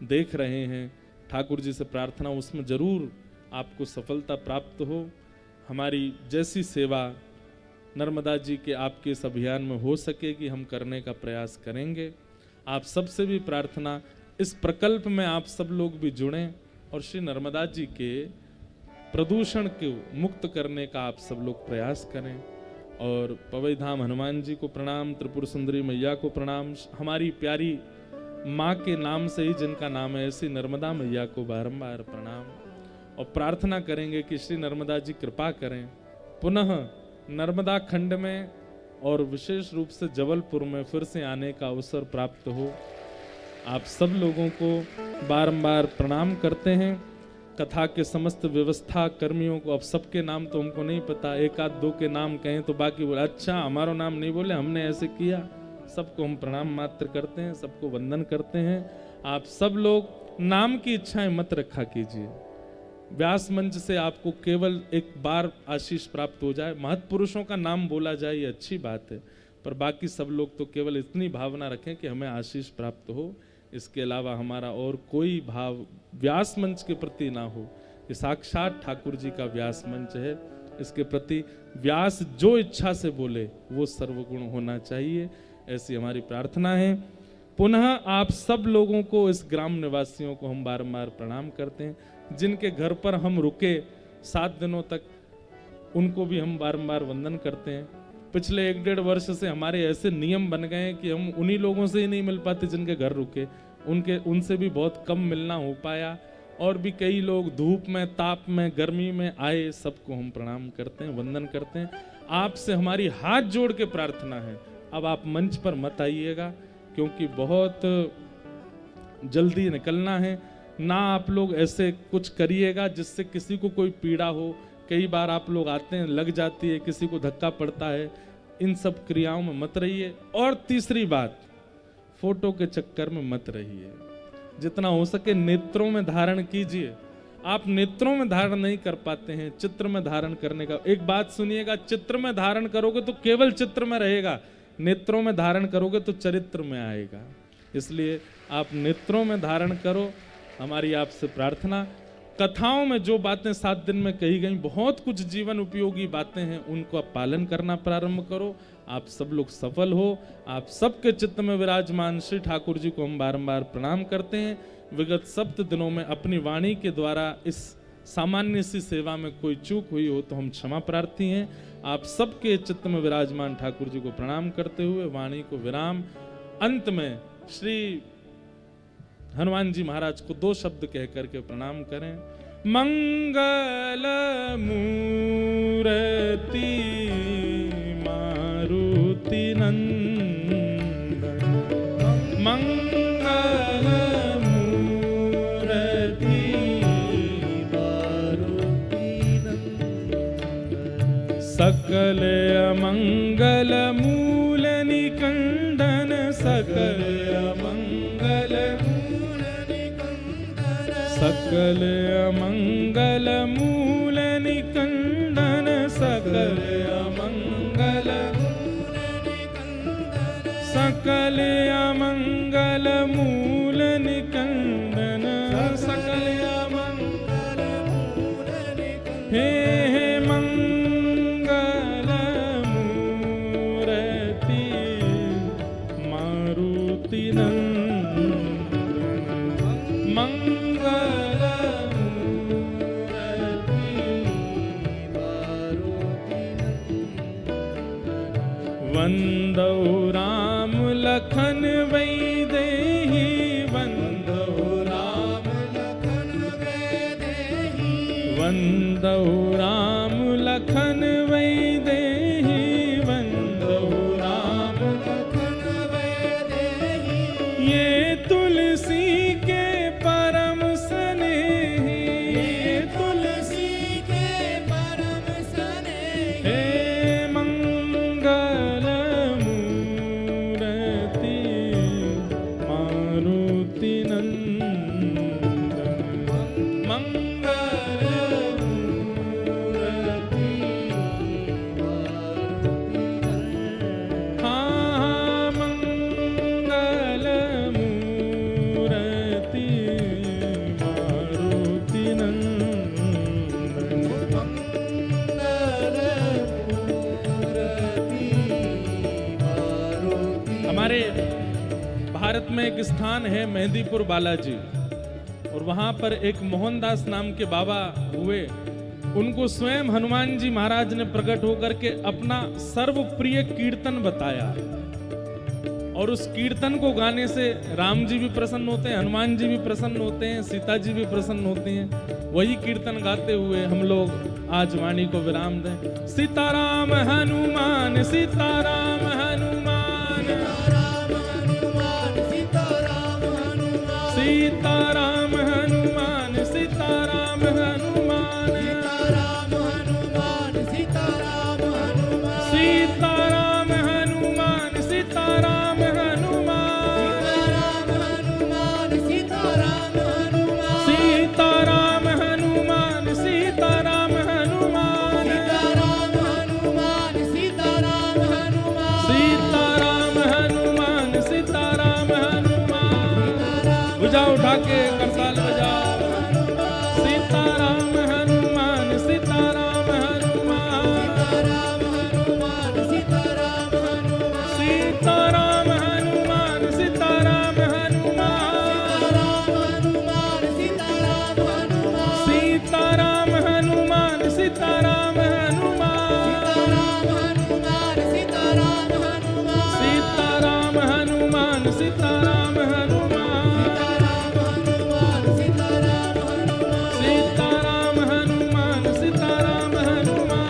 देख रहे हैं, ठाकुर जी से प्रार्थना उसमें जरूर आपको सफलता प्राप्त हो। हमारी जैसी सेवा नर्मदा जी के आपके इस अभियान में हो सके कि हम करने का प्रयास करेंगे। आप सबसे भी प्रार्थना, इस प्रकल्प में आप सब लोग भी जुड़ें और श्री नर्मदा जी के प्रदूषण को मुक्त करने का आप सब लोग प्रयास करें। और पवई धाम हनुमान जी को प्रणाम, त्रिपुर सुंदरी मैया को प्रणाम, हमारी प्यारी माँ के नाम से ही जिनका नाम है ऐसी नर्मदा मैया को बारंबार प्रणाम। और प्रार्थना करेंगे कि श्री नर्मदा जी कृपा करें, पुनः नर्मदा खंड में और विशेष रूप से जबलपुर में फिर से आने का अवसर प्राप्त हो। आप सब लोगों को बारंबार प्रणाम करते हैं। कथा के समस्त व्यवस्था कर्मियों को, अब सबके नाम तो हमको नहीं पता, एक आध दो के नाम कहें तो बाकी बोले अच्छा हमारा नाम नहीं बोले, हमने ऐसे किया। सबको हम प्रणाम मात्र करते हैं, सबको वंदन करते हैं। आप सब लोग नाम की इच्छाएं मत रखा कीजिए। व्यास मंच से आपको केवल एक बार आशीष प्राप्त हो जाए, महत्पुरुषों का नाम बोला जाए, ये अच्छी बात है, पर बाकी सब लोग तो केवल इतनी भावना रखें कि हमें आशीष प्राप्त हो। इसके अलावा हमारा और कोई भाव व्यास मंच के प्रति ना हो। ये साक्षात ठाकुर जी का व्यास मंच है, इसके प्रति व्यास जो इच्छा से बोले वो सर्वगुण होना चाहिए, ऐसी हमारी प्रार्थना है। पुनः आप सब लोगों को, इस ग्राम निवासियों को हम बारंबार प्रणाम करते हैं। जिनके घर पर हम रुके 7 दिनों तक, उनको भी हम बारंबार वंदन करते हैं। पिछले 1-1.5 वर्ष से हमारे ऐसे नियम बन गए हैं कि हम उन्हीं लोगों से ही नहीं मिल पाते जिनके घर रुके, उनसे भी बहुत कम मिलना हो पाया। और भी कई लोग धूप में, ताप में, गर्मी में आए, सबको हम प्रणाम करते हैं, वंदन करते हैं। आपसे हमारी हाथ जोड़ के प्रार्थना है, अब आप मंच पर मत आइएगा, क्योंकि बहुत जल्दी निकलना है। ना आप लोग ऐसे कुछ करिएगा जिससे किसी को कोई पीड़ा हो। कई बार आप लोग आते हैं, लग जाती है, किसी को धक्का पड़ता है, इन सब क्रियाओं में मत रहिए। और तीसरी बात, फोटो के चक्कर में मत रहिए। जितना हो सके नेत्रों में धारण कीजिए। आप नेत्रों में धारण नहीं कर पाते हैं, चित्र में धारण करने का। एक बात सुनिएगा, चित्र में धारण करोगे तो केवल चित्र में रहेगा, नेत्रों में धारण करोगे तो चरित्र में आएगा। इसलिए आप नेत्रों में धारण करो, हमारी आपसे प्रार्थना। कथाओं में जो बातें 7 दिन में कही गई, बहुत कुछ जीवन उपयोगी बातें हैं, उनको आप पालन करना प्रारंभ करो। आप सब लोग सफल हो। आप सबके चित्त में विराजमान श्री ठाकुर जी को हम बारंबार प्रणाम करते हैं। विगत 7 दिनों में अपनी वाणी के द्वारा इस सामान्य सी सेवा में कोई चूक हुई हो तो हम क्षमा प्रार्थी हैं। आप सबके चित्त में विराजमान ठाकुर जी को प्रणाम करते हुए वाणी को विराम। अंत में श्री हनुमान जी महाराज को 2 शब्द कह करके प्रणाम करें। मंगल मूर्ति मारुति नंदन, मंगल मूर्ति मारुति नंदन, सकल अमंगल मूल निकंदन, सकल अमंगल सकल अमंगल मूल निकंदन, सकल अमंगल सकल अमंगल मूल निकंदन, सकल अमंगल हे हे मंगल मूर्ति मारुति नंदन, मंगल वंदौ राम लखन वैदेही, वंदौ राम लखन वैदेही, वंदौ राम लखन वैदेही, वंदौ राम लखन वैदेही, ये तुलसी के परम स्नेही, ये तुलसी के परम स्नेही, हे मंगल मूर्ति मारुति नंदन, मंगल मूर्ति हाँ मंगल मूर्ति मारुति नंदन, हमारे भारत में एक स्थान है मेहंदीपुर बालाजी, और वहां पर एक मोहनदास नाम के बाबा हुए। उनको स्वयं हनुमान जी महाराज ने प्रकट होकर के अपना सर्वप्रिय कीर्तन बताया, और उस कीर्तन को गाने से राम जी भी प्रसन्न होते हैं, हनुमान जी भी प्रसन्न होते हैं, सीता जी भी प्रसन्न होते हैं। वही कीर्तन गाते हुए हम लोग आज वाणी को विराम दें। सीताराम हनुमान, सीताराम हनुमान, सीताराम हनुमान, सीताराम हनुमान, सीताराम हनुमान, सीताराम हनुमान, सीताराम हनुमान, सीताराम हनुमान, सीताराम हनुमान, सीताराम हनुमान, सीताराम हनुमान, सीताराम हनुमान,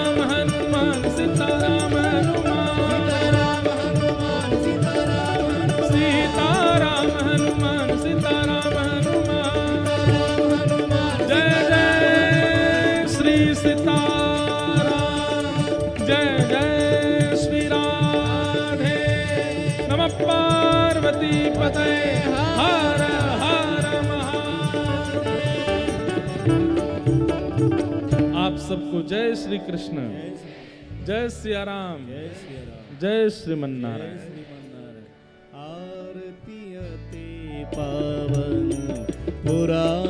सीताराम हनुमान, सीताराम हनुमान, सीताराम हनुमान। जय जय श्री सीताराम, जय जय श्री राधे। नमः पार्वती पतये, हर हर महादेव। आप सबको जय श्री कृष्ण, जय सिया राम, जय श्री राम, जय श्रीमन जय नारायण। श्रीमन्नारायण। आरती अति पावन पुराण